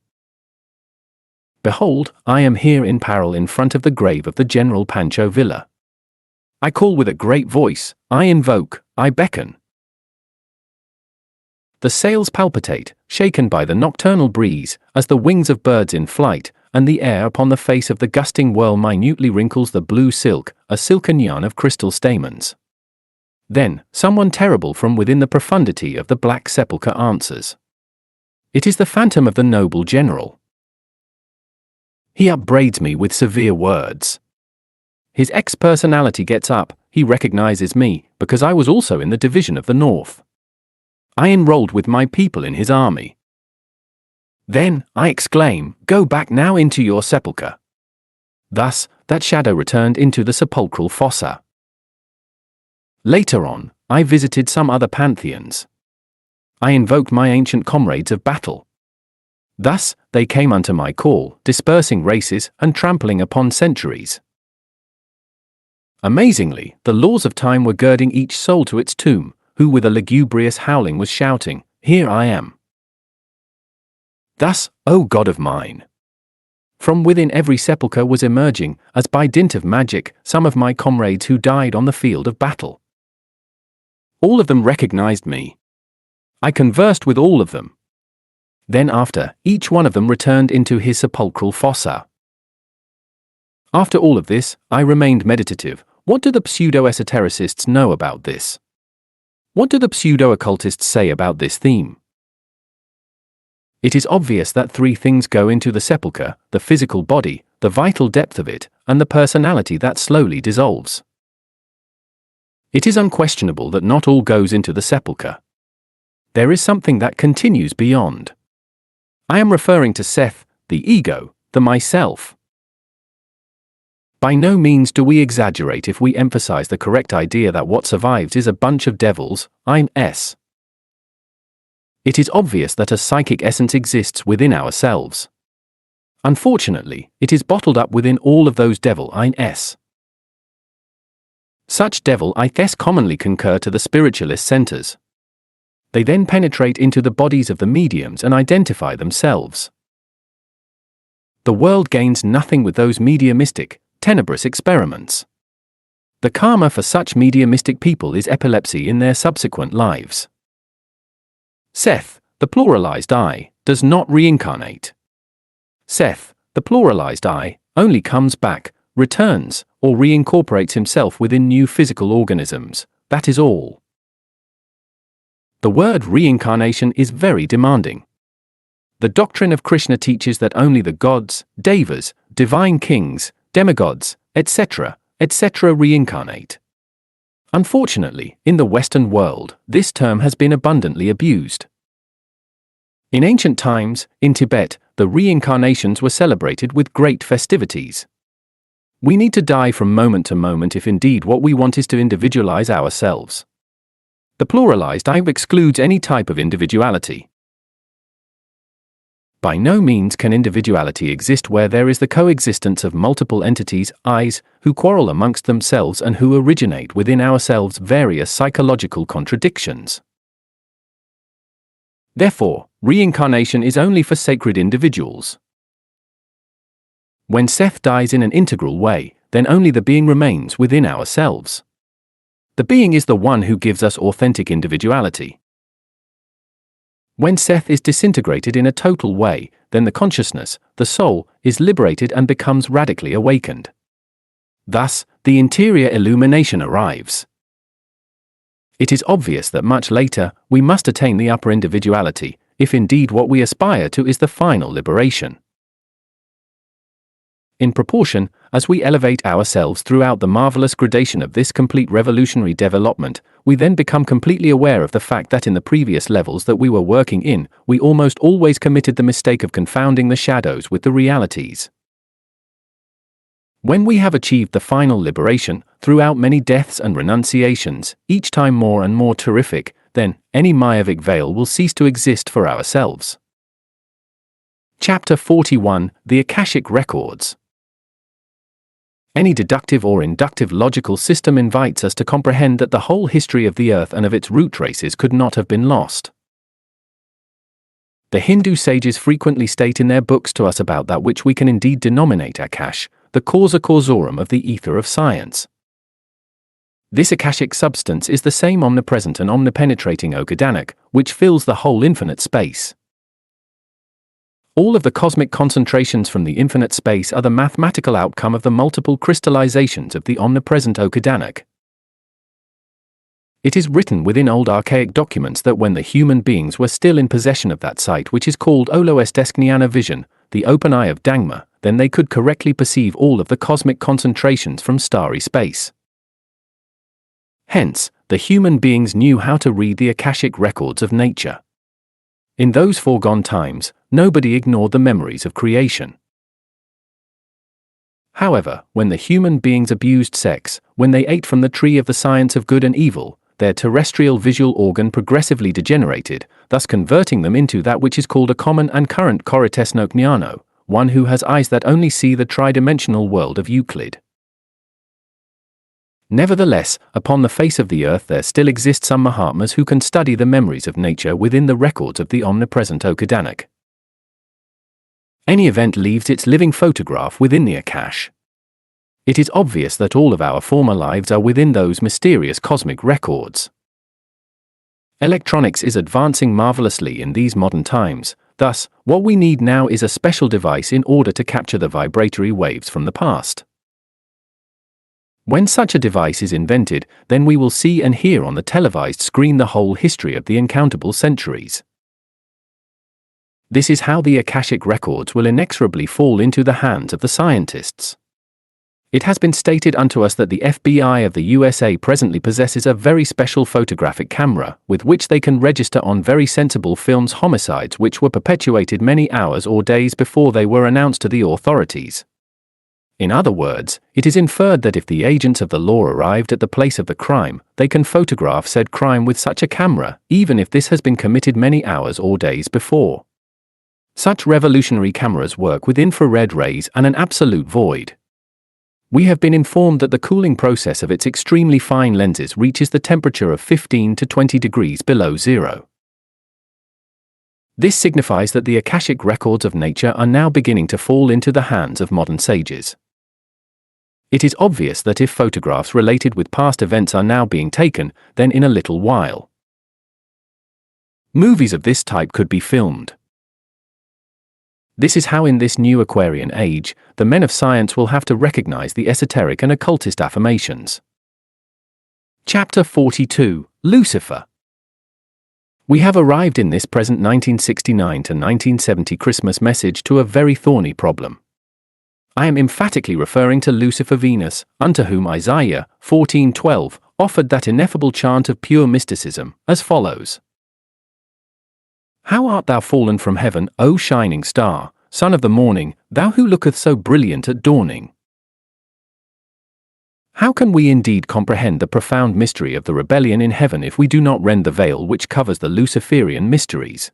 Behold, I am here in peril in front of the grave of the General Pancho Villa. I call with a great voice, I invoke, I beckon. The sails palpitate, shaken by the nocturnal breeze, as the wings of birds in flight, and the air upon the face of the gusting whirl minutely wrinkles the blue silk, a silken yarn of crystal stamens. Then, someone terrible from within the profundity of the black sepulchre answers. It is the phantom of the noble general. He upbraids me with severe words. His ex-personality gets up, he recognizes me, because I was also in the division of the North. I enrolled with my people in his army. Then, I exclaim, go back now into your sepulchre. Thus, that shadow returned into the sepulchral fossa. Later on, I visited some other pantheons. I invoked my ancient comrades of battle. Thus, they came unto my call, dispersing races and trampling upon centuries. Amazingly, the laws of time were girding each soul to its tomb, who with a lugubrious howling was shouting, here I am. Thus, O God of mine! From within every sepulchre was emerging, as by dint of magic, some of my comrades who died on the field of battle. All of them recognized me. I conversed with all of them. Then after, each one of them returned into his sepulchral fossa. After all of this, I remained meditative. What do the pseudo-esotericists know about this? What do the pseudo-occultists say about this theme? It is obvious that three things go into the sepulchre: the physical body, the vital depth of it, and the personality that slowly dissolves. It is unquestionable that not all goes into the sepulchre. There is something that continues beyond. I am referring to Seth, the ego, the myself. By no means do we exaggerate if we emphasize the correct idea that what survives is a bunch of devils, I'm S. It is obvious that a psychic essence exists within ourselves. Unfortunately, it is bottled up within all of those devil I'm-s. Such devil I-s commonly concur to the spiritualist centers. They then penetrate into the bodies of the mediums and identify themselves. The world gains nothing with those mediumistic, tenebrous experiments. The karma for such mediumistic people is epilepsy in their subsequent lives. Seth, the pluralized I, does not reincarnate. Seth, the pluralized I, only comes back, returns, or reincorporates himself within new physical organisms, that is all. The word reincarnation is very demanding. The doctrine of Krishna teaches that only the gods, devas, divine kings, demigods, etc., reincarnate. Unfortunately, in the Western world, this term has been abundantly abused. In ancient times, in Tibet, the reincarnations were celebrated with great festivities. We need to die from moment to moment if indeed what we want is to individualize ourselves. The pluralized I excludes any type of individuality. By no means can individuality exist where there is the coexistence of multiple entities, I's, who quarrel amongst themselves and who originate within ourselves various psychological contradictions. Therefore, reincarnation is only for sacred individuals. When Seth dies in an integral way, then only the being remains within ourselves. The being is the one who gives us authentic individuality. When Seth is disintegrated in a total way, then the consciousness, the soul, is liberated and becomes radically awakened. Thus, the interior illumination arrives. It is obvious that much later, we must attain the upper individuality, if indeed what we aspire to is the final liberation. In proportion, as we elevate ourselves throughout the marvelous gradation of this complete revolutionary development, we then become completely aware of the fact that in the previous levels that we were working in, we almost always committed the mistake of confounding the shadows with the realities. When we have achieved the final liberation, throughout many deaths and renunciations, each time more and more terrific, then any Mayavic veil will cease to exist for ourselves. Chapter 41, The Akashic Records. Any deductive or inductive logical system invites us to comprehend that the whole history of the earth and of its root races could not have been lost. The Hindu sages frequently state in their books to us about that which we can indeed denominate Akash, the causa causorum of the ether of science. This Akashic substance is the same omnipresent and omnipenetrating Okadanak, which fills the whole infinite space. All of the cosmic concentrations from the infinite space are the mathematical outcome of the multiple crystallizations of the omnipresent Okadanak. It is written within old archaic documents that when the human beings were still in possession of that sight which is called Oloesteskniana vision, the open eye of Dangma, then they could correctly perceive all of the cosmic concentrations from starry space. Hence, the human beings knew how to read the Akashic records of nature. In those foregone times, nobody ignored the memories of creation. However, when the human beings abused sex, when they ate from the tree of the science of good and evil, their terrestrial visual organ progressively degenerated, thus converting them into that which is called a common and current koritesnokniano, one who has eyes that only see the tridimensional world of Euclid. Nevertheless, upon the face of the earth there still exist some Mahatmas who can study the memories of nature within the records of the omnipresent Okadanak. Any event leaves its living photograph within the Akash. It is obvious that all of our former lives are within those mysterious cosmic records. Electronics is advancing marvelously in these modern times, thus, what we need now is a special device in order to capture the vibratory waves from the past. When such a device is invented, then we will see and hear on the televised screen the whole history of the incountable centuries. This is how the Akashic records will inexorably fall into the hands of the scientists. It has been stated unto us that the FBI of the USA presently possesses a very special photographic camera, with which they can register on very sensible films homicides which were perpetuated many hours or days before they were announced to the authorities. In other words, it is inferred that if the agents of the law arrived at the place of the crime, they can photograph said crime with such a camera, even if this has been committed many hours or days before. Such revolutionary cameras work with infrared rays and an absolute void. We have been informed that the cooling process of its extremely fine lenses reaches the temperature of 15 to 20 degrees below zero. This signifies that the Akashic records of nature are now beginning to fall into the hands of modern sages. It is obvious that if photographs related with past events are now being taken, then in a little while, movies of this type could be filmed. This is how in this new Aquarian age, the men of science will have to recognize the esoteric and occultist affirmations. Chapter 42, Lucifer. We have arrived in this present 1969 to 1970 Christmas message to a very thorny problem. I am emphatically referring to Lucifer Venus, unto whom Isaiah 14:12 offered that ineffable chant of pure mysticism, as follows. How art thou fallen from heaven, O shining star, son of the morning, thou who looketh so brilliant at dawning? How can we indeed comprehend the profound mystery of the rebellion in heaven if we do not rend the veil which covers the Luciferian mysteries?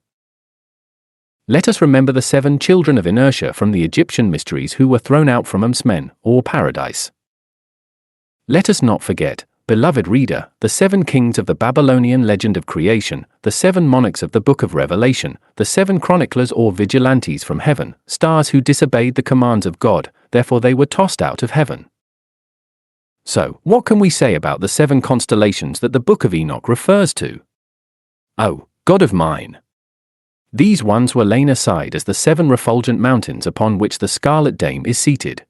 Let us remember the 7 children of inertia from the Egyptian mysteries who were thrown out from Amsmen, or paradise. Let us not forget, beloved reader, the 7 kings of the Babylonian legend of creation, the 7 monarchs of the book of Revelation, the 7 chroniclers or vigilantes from heaven, stars who disobeyed the commands of God, therefore they were tossed out of heaven. So, what can we say about the 7 constellations that the book of Enoch refers to? Oh, God of mine! These ones were lain aside as the 7 refulgent mountains upon which the Scarlet Dame is seated.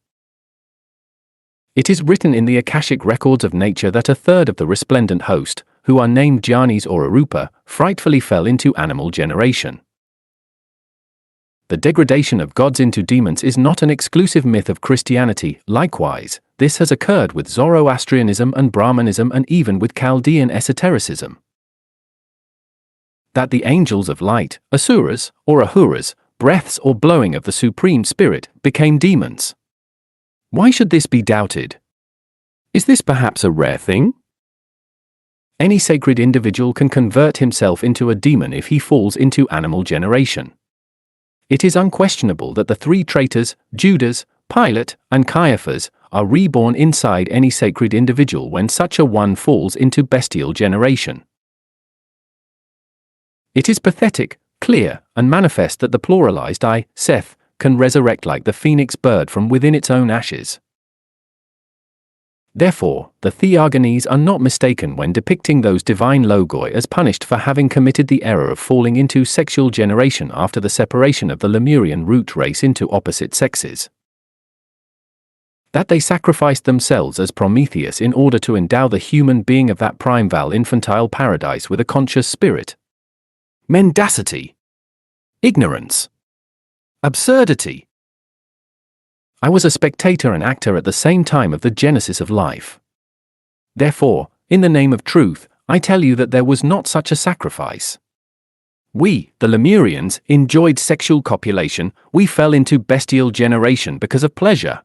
It is written in the Akashic records of nature that a third of the resplendent host, who are named Jhanis or Arupa, frightfully fell into animal generation. The degradation of gods into demons is not an exclusive myth of Christianity. Likewise, this has occurred with Zoroastrianism and Brahmanism and even with Chaldean esotericism. That the angels of light, asuras, or ahuras, breaths or blowing of the Supreme Spirit, became demons. Why should this be doubted? Is this perhaps a rare thing? Any sacred individual can convert himself into a demon if he falls into animal generation. It is unquestionable that the 3 traitors, Judas, Pilate, and Caiaphas, are reborn inside any sacred individual when such a one falls into bestial generation. It is pathetic, clear, and manifest that the pluralized I, Seth, can resurrect like the phoenix bird from within its own ashes. Therefore, the Theagones are not mistaken when depicting those divine logoi as punished for having committed the error of falling into sexual generation after the separation of the Lemurian root race into opposite sexes. That they sacrificed themselves as Prometheus in order to endow the human being of that primeval infantile paradise with a conscious spirit. Mendacity. Ignorance. Absurdity. I was a spectator and actor at the same time of the genesis of life. Therefore, in the name of truth, I tell you that there was not such a sacrifice. We, the Lemurians, enjoyed sexual copulation. We fell into bestial generation because of pleasure.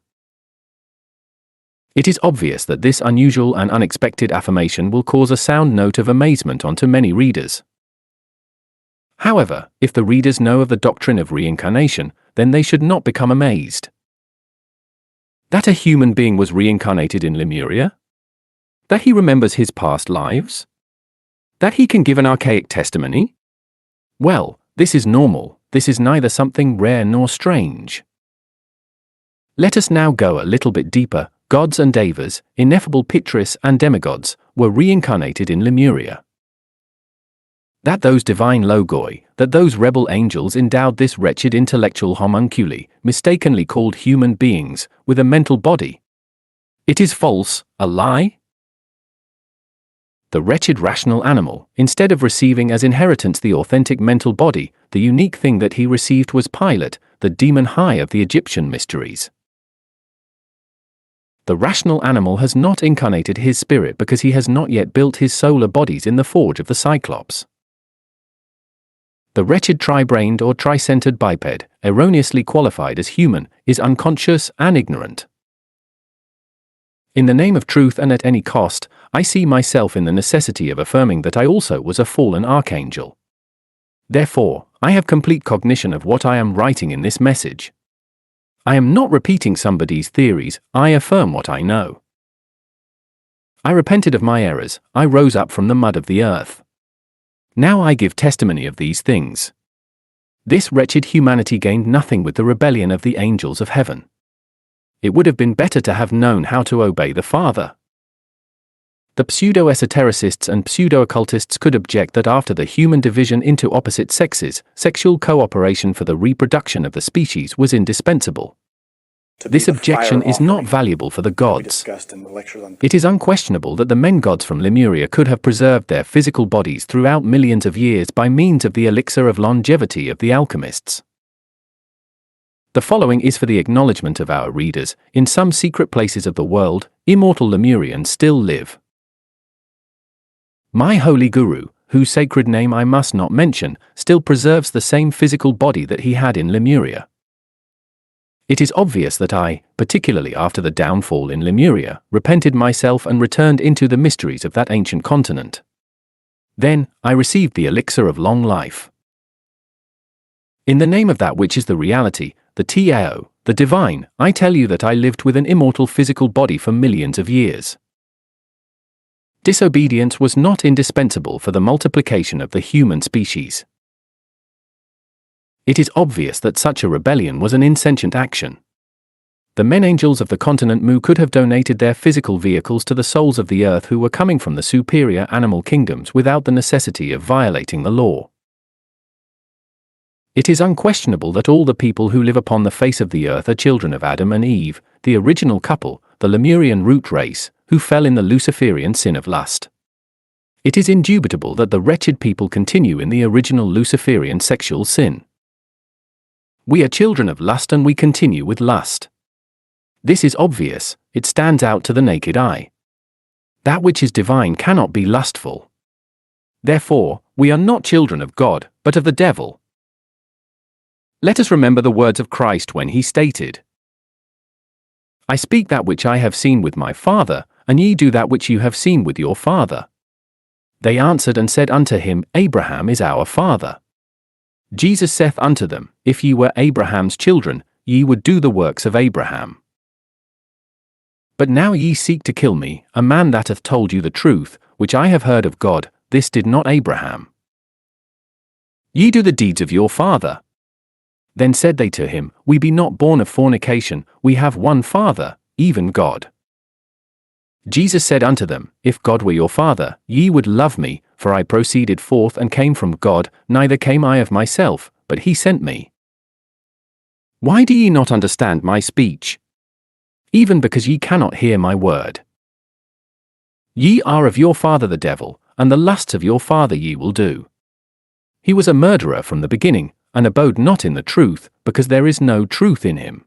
It is obvious that this unusual and unexpected affirmation will cause a sound note of amazement onto many readers. However, if the readers know of the doctrine of reincarnation, then they should not become amazed. That a human being was reincarnated in Lemuria? That he remembers his past lives? That he can give an archaic testimony? Well, this is normal. This is neither something rare nor strange. Let us now go a little bit deeper. Gods and devas, ineffable pitris and demigods, were reincarnated in Lemuria. That those divine logoi, that those rebel angels endowed this wretched intellectual homunculi, mistakenly called human beings, with a mental body. It is false, a lie? The wretched rational animal, instead of receiving as inheritance the authentic mental body, the unique thing that he received was Pilate, the demon high of the Egyptian mysteries. The rational animal has not incarnated his spirit because he has not yet built his solar bodies in the forge of the Cyclops. The wretched tri-brained or tri-centered biped, erroneously qualified as human, is unconscious and ignorant. In the name of truth and at any cost, I see myself in the necessity of affirming that I also was a fallen archangel. Therefore, I have complete cognition of what I am writing in this message. I am not repeating somebody's theories, I affirm what I know. I repented of my errors, I rose up from the mud of the earth. Now I give testimony of these things. This wretched humanity gained nothing with the rebellion of the angels of heaven. It would have been better to have known how to obey the Father. The pseudo-esotericists and pseudo-occultists could object that after the human division into opposite sexes, sexual cooperation for the reproduction of the species was indispensable. This objection is not valuable for the gods. It is unquestionable that the men gods from Lemuria could have preserved their physical bodies throughout millions of years by means of the elixir of longevity of the alchemists. The following is for the acknowledgement of our readers: in some secret places of the world, immortal Lemurians still live. My holy guru, whose sacred name I must not mention, still preserves the same physical body that he had in Lemuria. It is obvious that I, particularly after the downfall in Lemuria, repented myself and returned into the mysteries of that ancient continent. Then, I received the elixir of long life. In the name of that which is the reality, the Tao, the divine, I tell you that I lived with an immortal physical body for millions of years. Disobedience was not indispensable for the multiplication of the human species. It is obvious that such a rebellion was an insentient action. The men angels of the continent Mu could have donated their physical vehicles to the souls of the earth who were coming from the superior animal kingdoms without the necessity of violating the law. It is unquestionable that all the people who live upon the face of the earth are children of Adam and Eve, the original couple, the Lemurian root race, who fell in the Luciferian sin of lust. It is indubitable that the wretched people continue in the original Luciferian sexual sin. We are children of lust and we continue with lust. This is obvious, it stands out to the naked eye. That which is divine cannot be lustful. Therefore, we are not children of God, but of the devil. Let us remember the words of Christ when he stated, I speak that which I have seen with my Father, and ye do that which you have seen with your father. They answered and said unto him, Abraham is our father. Jesus saith unto them, If ye were Abraham's children, ye would do the works of Abraham. But now ye seek to kill me, a man that hath told you the truth, which I have heard of God, this did not Abraham. Ye do the deeds of your father. Then said they to him, We be not born of fornication, we have one Father, even God. Jesus said unto them, If God were your Father, ye would love me, for I proceeded forth and came from God, neither came I of myself, but he sent me. Why do ye not understand my speech? Even because ye cannot hear my word. Ye are of your father the devil, and the lusts of your father ye will do. He was a murderer from the beginning, and abode not in the truth, because there is no truth in him.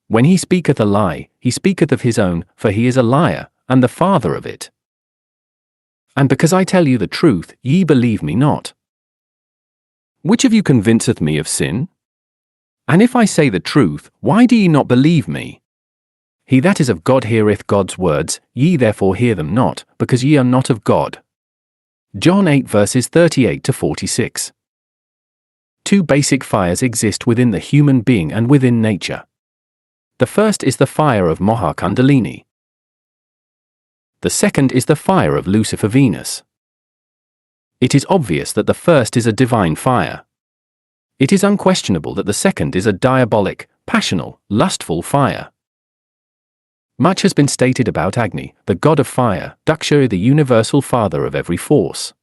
When he speaketh a lie, he speaketh of his own, for he is a liar, and the father of it. And because I tell you the truth, ye believe me not. Which of you convinceth me of sin? And if I say the truth, why do ye not believe me? He that is of God heareth God's words, ye therefore hear them not, because ye are not of God. John 8 verses 38 to 46. Two basic fires exist within the human being and within nature. The first is the fire of Moha Kundalini. The second is the fire of Lucifer Venus. It is obvious that the first is a divine fire. It is unquestionable that the second is a diabolic, passional, lustful fire. Much has been stated about Agni, the god of fire, Daksha, the universal father of every force.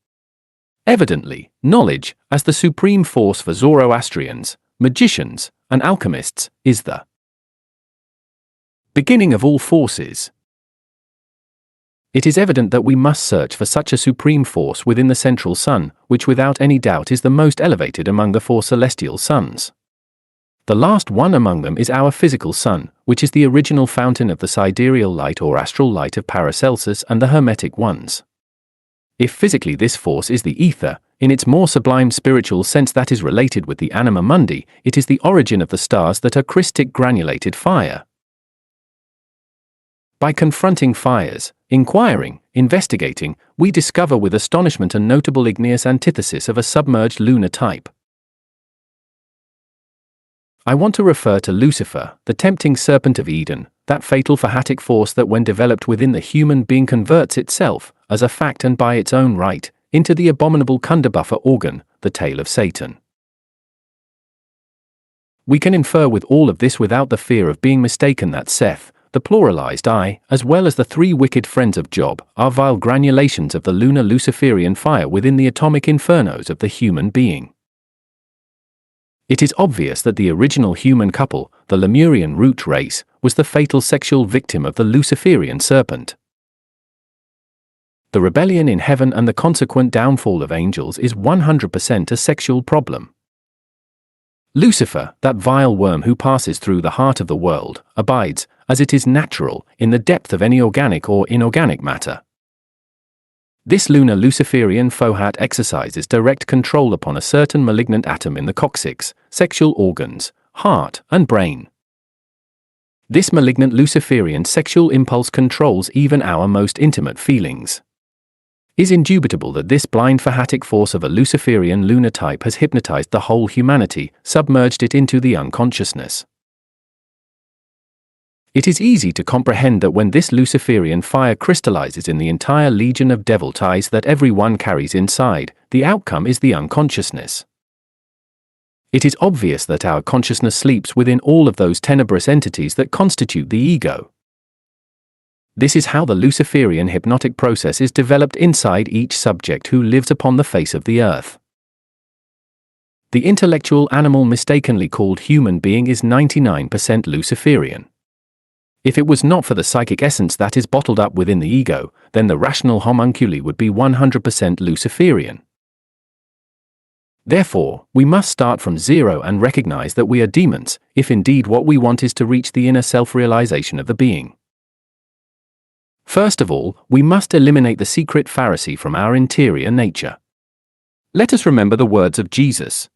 Evidently, knowledge, as the supreme force for Zoroastrians, magicians, and alchemists, is the beginning of all forces. It is evident that we must search for such a supreme force within the central sun, which without any doubt is the most elevated among the four celestial suns. The last one among them is our physical sun, which is the original fountain of the sidereal light or astral light of Paracelsus and the Hermetic ones. If physically this force is the ether, in its more sublime spiritual sense that is related with the anima mundi, it is the origin of the stars that are crystic granulated fire. By confronting fires, inquiring, investigating, we discover with astonishment a notable igneous antithesis of a submerged lunar type. I want to refer to Lucifer, the tempting serpent of Eden, that fatal phahatic force that when developed within the human being converts itself, as a fact and by its own right, into the abominable kundabuffer organ, the tail of Satan. We can infer with all of this without the fear of being mistaken that Seth, the pluralized I, as well as the three wicked friends of Job, are vile granulations of the lunar Luciferian fire within the atomic infernos of the human being. It is obvious that the original human couple, the Lemurian root race, was the fatal sexual victim of the Luciferian serpent. The rebellion in heaven and the consequent downfall of angels is 100% a sexual problem. Lucifer, that vile worm who passes through the heart of the world, abides, as it is natural, in the depth of any organic or inorganic matter. This lunar Luciferian fohat exercises direct control upon a certain malignant atom in the coccyx, sexual organs, heart, and brain. This malignant Luciferian sexual impulse controls even our most intimate feelings. It is indubitable that this blind phahatic force of a Luciferian lunar type has hypnotized the whole humanity, submerged it into the unconsciousness. It is easy to comprehend that when this Luciferian fire crystallizes in the entire legion of devil ties that every one carries inside, the outcome is the unconsciousness. It is obvious that our consciousness sleeps within all of those tenebrous entities that constitute the ego. This is how the Luciferian hypnotic process is developed inside each subject who lives upon the face of the earth. The intellectual animal mistakenly called human being is 99% Luciferian. If it was not for the psychic essence that is bottled up within the ego, then the rational homunculi would be 100% Luciferian. Therefore, we must start from zero and recognize that we are demons, if indeed what we want is to reach the inner self-realization of the being. First of all, we must eliminate the secret Pharisee from our interior nature. Let us remember the words of Jesus.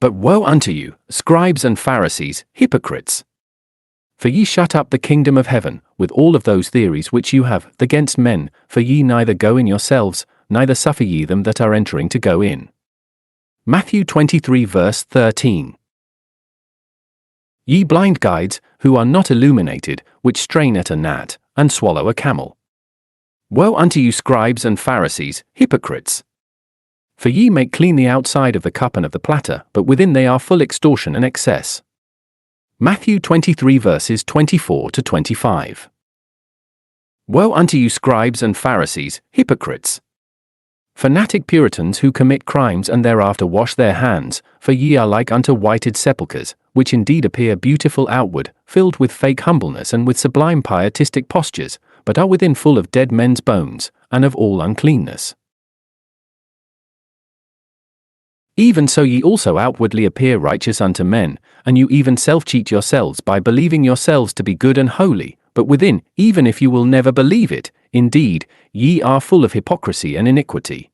But woe unto you, scribes and Pharisees, hypocrites! For ye shut up the kingdom of heaven, with all of those theories which you have against men, for ye neither go in yourselves, neither suffer ye them that are entering to go in. Matthew 23 verse 13. Ye blind guides, who are not illuminated, which strain at a gnat, and swallow a camel. Woe unto you scribes and Pharisees, hypocrites! For ye make clean the outside of the cup and of the platter, but within they are full extortion and excess. Matthew 23 verses 24 to 25. Woe unto you scribes and Pharisees, hypocrites! Fanatic Puritans who commit crimes and thereafter wash their hands, for ye are like unto whited sepulchres, which indeed appear beautiful outward, filled with fake humbleness and with sublime pietistic postures, but are within full of dead men's bones, and of all uncleanness. Even so ye also outwardly appear righteous unto men, and you even self-cheat yourselves by believing yourselves to be good and holy, but within, even if you will never believe it, indeed, ye are full of hypocrisy and iniquity.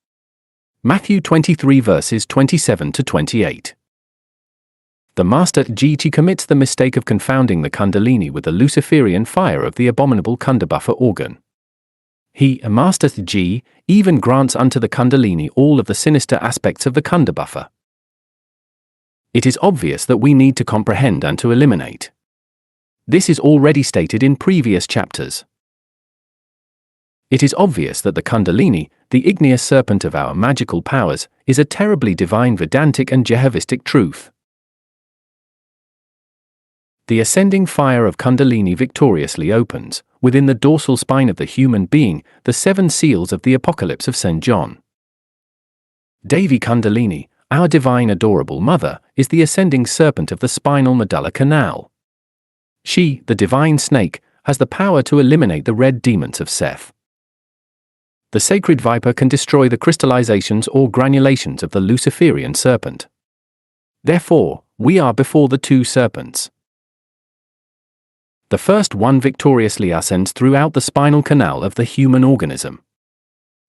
Matthew 23 verses 27 to 28. The Master G commits the mistake of confounding the Kundalini with the Luciferian fire of the abominable kundabuffer organ. He, Master G, even grants unto the Kundalini all of the sinister aspects of the kundabuffer. It is obvious that we need to comprehend and to eliminate. This is already stated in previous chapters. It is obvious that the Kundalini, the igneous serpent of our magical powers, is a terribly divine Vedantic and Jehovistic truth. The ascending fire of Kundalini victoriously opens, within the dorsal spine of the human being, the 7 seals of the Apocalypse of St. John. Devi Kundalini, our divine adorable mother, is the ascending serpent of the spinal medulla canal. She, the divine snake, has the power to eliminate the red demons of Seth. The sacred viper can destroy the crystallizations or granulations of the Luciferian serpent. Therefore, we are before the 2 serpents. The first one victoriously ascends throughout the spinal canal of the human organism.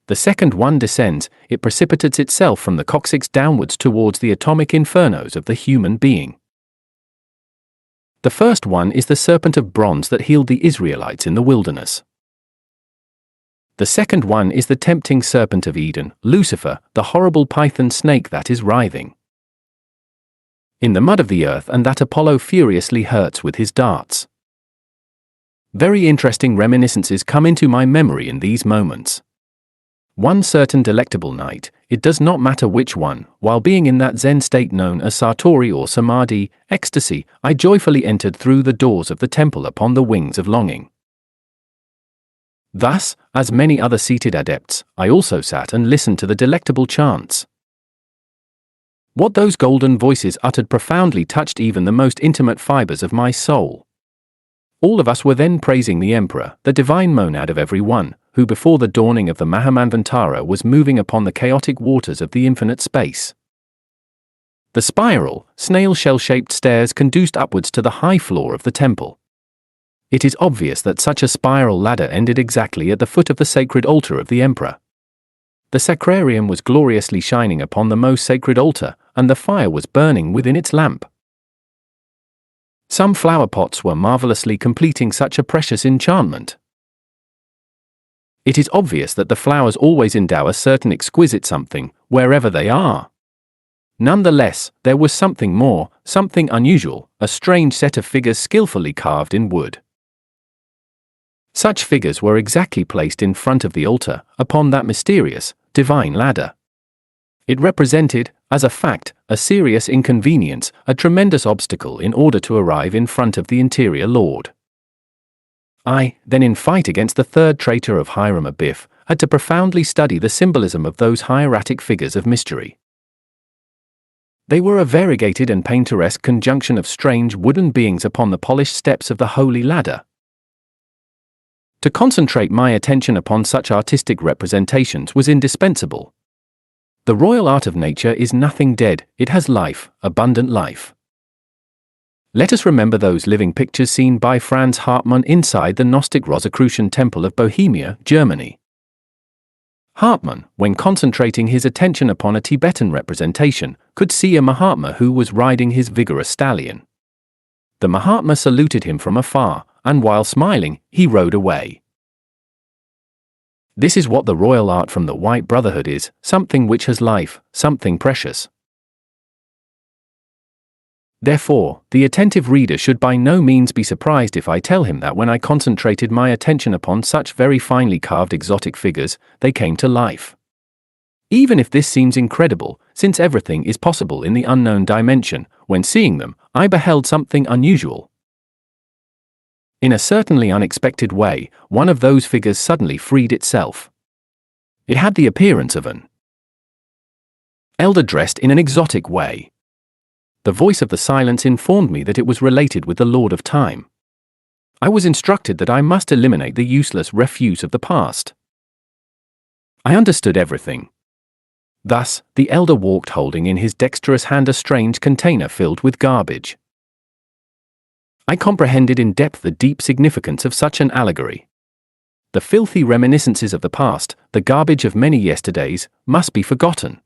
The second one descends, it precipitates itself from the coccyx downwards towards the atomic infernos of the human being. The first one is the serpent of bronze that healed the Israelites in the wilderness. The second one is the tempting serpent of Eden, Lucifer, the horrible python snake that is writhing in the mud of the earth and that Apollo furiously hurts with his darts. Very interesting reminiscences come into my memory in these moments. One certain delectable night, it does not matter which one, while being in that Zen state known as Satori or Samadhi, ecstasy, I joyfully entered through the doors of the temple upon the wings of longing. Thus, as many other seated adepts, I also sat and listened to the delectable chants. What those golden voices uttered profoundly touched even the most intimate fibers of my soul. All of us were then praising the Emperor, the divine monad of every one, who before the dawning of the Mahamanvantara was moving upon the chaotic waters of the infinite space. The spiral, snail shell-shaped stairs conduced upwards to the high floor of the temple. It is obvious that such a spiral ladder ended exactly at the foot of the sacred altar of the Emperor. The sacrarium was gloriously shining upon the most sacred altar, and the fire was burning within its lamp. Some flower pots were marvelously completing such a precious enchantment. It is obvious that the flowers always endow a certain exquisite something, wherever they are. Nonetheless, there was something more, something unusual, a strange set of figures skillfully carved in wood. Such figures were exactly placed in front of the altar, upon that mysterious, divine ladder. It represented, as a fact, a serious inconvenience, a tremendous obstacle in order to arrive in front of the interior Lord. I, then in fight against the third traitor of Hiram Abiff, had to profoundly study the symbolism of those hieratic figures of mystery. They were a variegated and painteresque conjunction of strange wooden beings upon the polished steps of the holy ladder. To concentrate my attention upon such artistic representations was indispensable. The royal art of nature is nothing dead, it has life, abundant life. Let us remember those living pictures seen by Franz Hartmann inside the Gnostic Rosicrucian Temple of Bohemia, Germany. Hartmann, when concentrating his attention upon a Tibetan representation, could see a Mahatma who was riding his vigorous stallion. The Mahatma saluted him from afar, and while smiling, he rode away. This is what the royal art from the White Brotherhood is, something which has life, something precious. Therefore, the attentive reader should by no means be surprised if I tell him that when I concentrated my attention upon such very finely carved exotic figures, they came to life. Even if this seems incredible, since everything is possible in the unknown dimension, when seeing them, I beheld something unusual. In a certainly unexpected way, one of those figures suddenly freed itself. It had the appearance of an elder dressed in an exotic way. The voice of the silence informed me that it was related with the Lord of Time. I was instructed that I must eliminate the useless refuse of the past. I understood everything. Thus, the elder walked holding in his dexterous hand a strange container filled with garbage. I comprehended in depth the deep significance of such an allegory. The filthy reminiscences of the past, the garbage of many yesterdays, must be forgotten.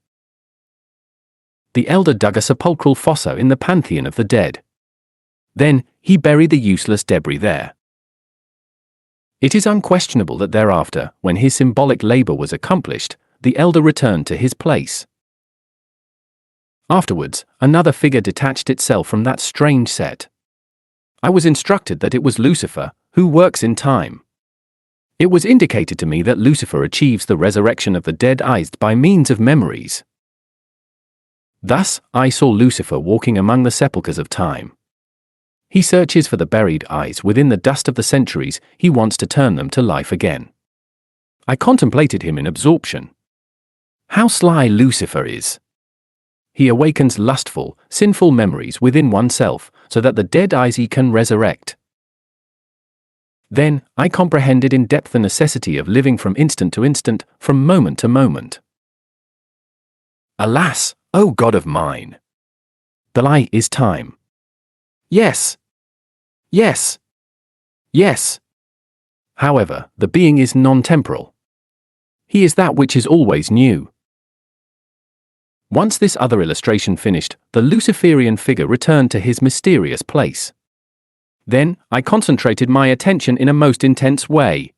The elder dug a sepulchral fossa in the pantheon of the dead. Then, he buried the useless debris there. It is unquestionable that thereafter, when his symbolic labor was accomplished, the elder returned to his place. Afterwards, another figure detached itself from that strange set. I was instructed that it was Lucifer, who works in time. It was indicated to me that Lucifer achieves the resurrection of the dead by means of memories. Thus, I saw Lucifer walking among the sepulchres of time. He searches for the buried eyes within the dust of the centuries, he wants to turn them to life again. I contemplated him in absorption. How sly Lucifer is! He awakens lustful, sinful memories within oneself, so that the dead eyes he can resurrect. Then, I comprehended in depth the necessity of living from instant to instant, from moment to moment. Alas, O God of mine! The lie is time. Yes! Yes! Yes. However, the being is non-temporal. He is that which is always new. Once this other illustration finished, the Luciferian figure returned to his mysterious place. Then, I concentrated my attention in a most intense way.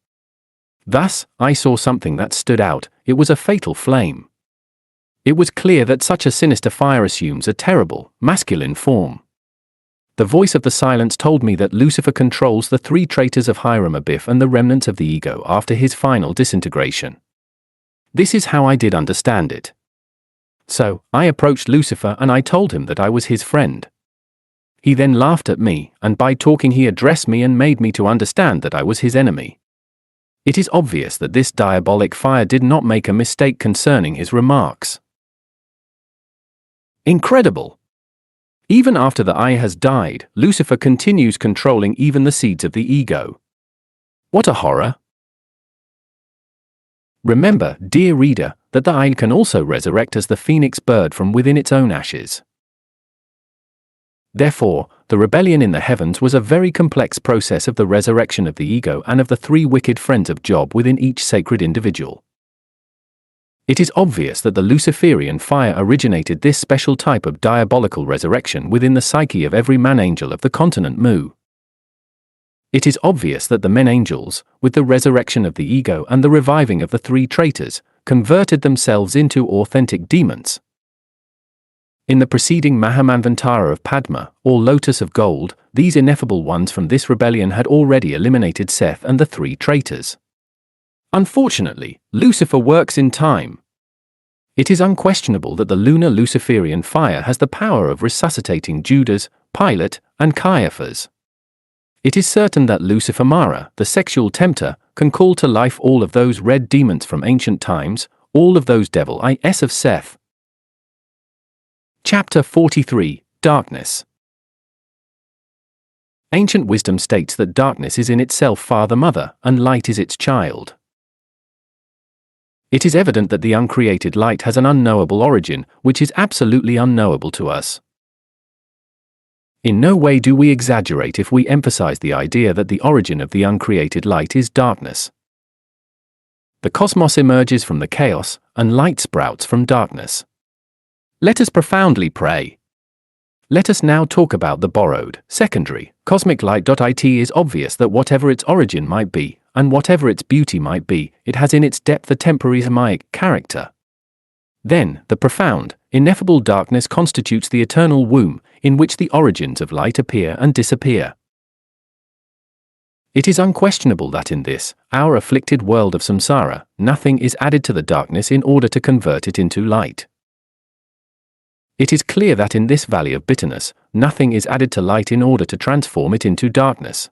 Thus, I saw something that stood out. It was a fatal flame. It was clear that such a sinister fire assumes a terrible, masculine form. The voice of the silence told me that Lucifer controls the three traitors of Hiram Abiff and the remnants of the ego after his final disintegration. This is how I did understand it. So, I approached Lucifer and I told him that I was his friend. He then laughed at me, and by talking he addressed me and made me to understand that I was his enemy. It is obvious that this diabolic fire did not make a mistake concerning his remarks. Incredible! Even after the I has died, Lucifer continues controlling even the seeds of the ego. What a horror! Remember, dear reader, that the I can also resurrect as the phoenix bird from within its own ashes. Therefore, the rebellion in the heavens was a very complex process of the resurrection of the ego and of the three wicked friends of Job within each sacred individual. It is obvious that the Luciferian fire originated this special type of diabolical resurrection within the psyche of every man-angel of the continent Mu. It is obvious that the men-angels, with the resurrection of the ego and the reviving of the three traitors, converted themselves into authentic demons. In the preceding Mahamanvantara of Padma, or lotus of gold, these ineffable ones from this rebellion had already eliminated Seth and the three traitors. Unfortunately, Lucifer works in time. It is unquestionable that the lunar Luciferian fire has the power of resuscitating Judas, Pilate, and Caiaphas. It is certain that Lucifer Mara, the sexual tempter, can call to life all of those red demons from ancient times, all of those devil is of Seth. Chapter 43, Darkness. Ancient wisdom states that darkness is in itself father-mother, and light is its child. It is evident that the uncreated light has an unknowable origin, which is absolutely unknowable to us. In no way do we exaggerate if we emphasize the idea that the origin of the uncreated light is darkness. The cosmos emerges from the chaos, and light sprouts from darkness. Let us profoundly pray. Let us now talk about the borrowed, secondary, cosmic light. It is obvious that whatever its origin might be, and whatever its beauty might be, it has in its depth a temporary Samic character. Then, the profound, ineffable darkness constitutes the eternal womb, in which the origins of light appear and disappear. It is unquestionable that in this, our afflicted world of samsara, nothing is added to the darkness in order to convert it into light. It is clear that in this valley of bitterness, nothing is added to light in order to transform it into darkness.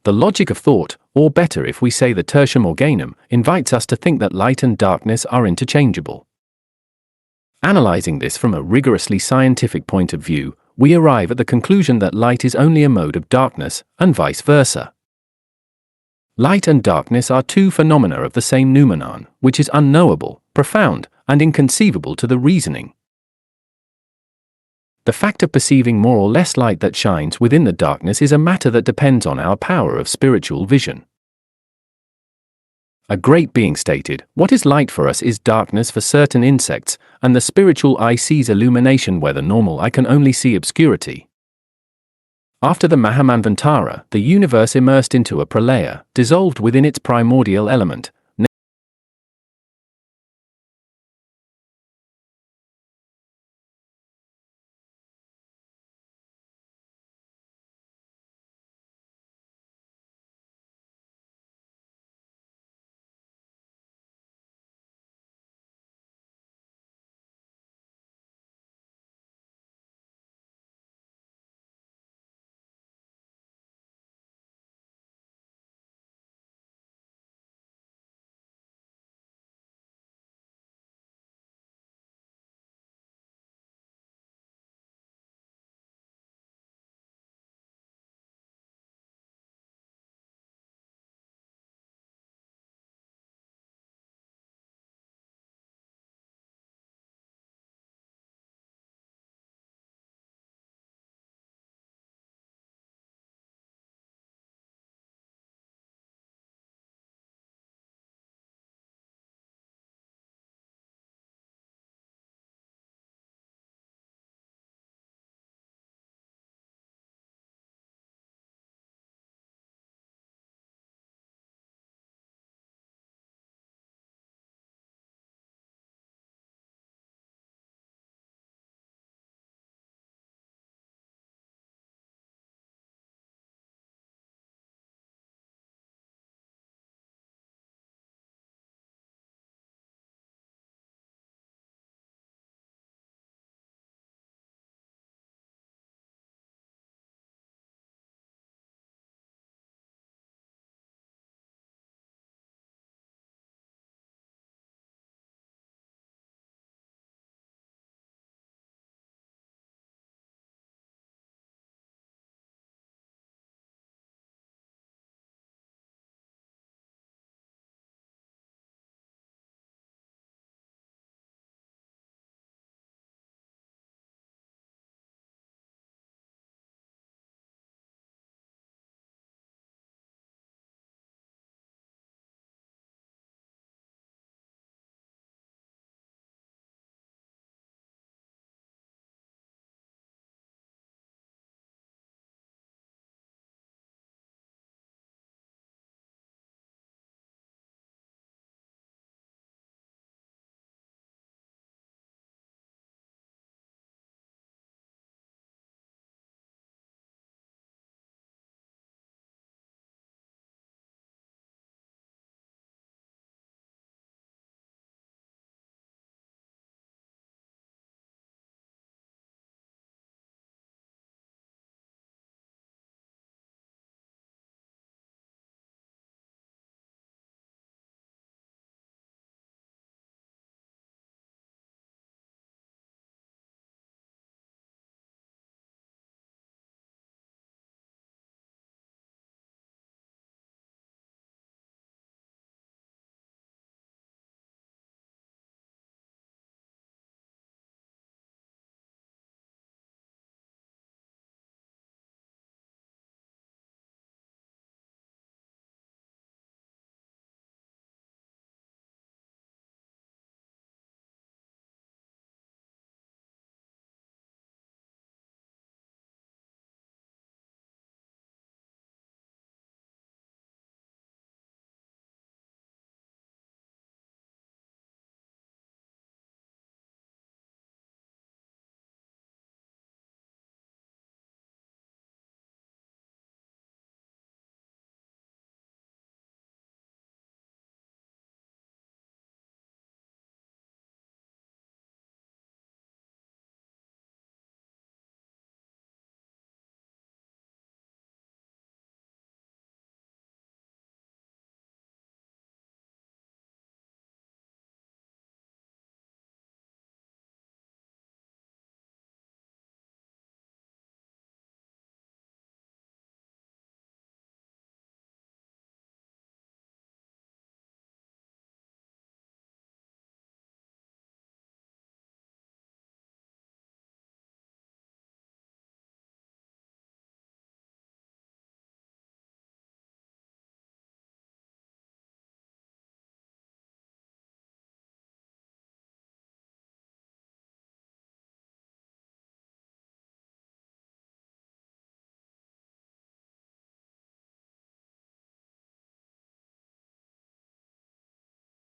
The logic of thought, or better if we say the tertium organum, invites us to think that light and darkness are interchangeable. Analyzing this from a rigorously scientific point of view, we arrive at the conclusion that light is only a mode of darkness, and vice versa. Light and darkness are two phenomena of the same noumenon, which is unknowable, profound, and inconceivable to the reasoning. The fact of perceiving more or less light that shines within the darkness is a matter that depends on our power of spiritual vision. A great being stated, "What is light for us is darkness for certain insects, and the spiritual eye sees illumination where the normal eye can only see obscurity." After the Mahamanvantara, the universe immersed into a pralaya, dissolved within its primordial element,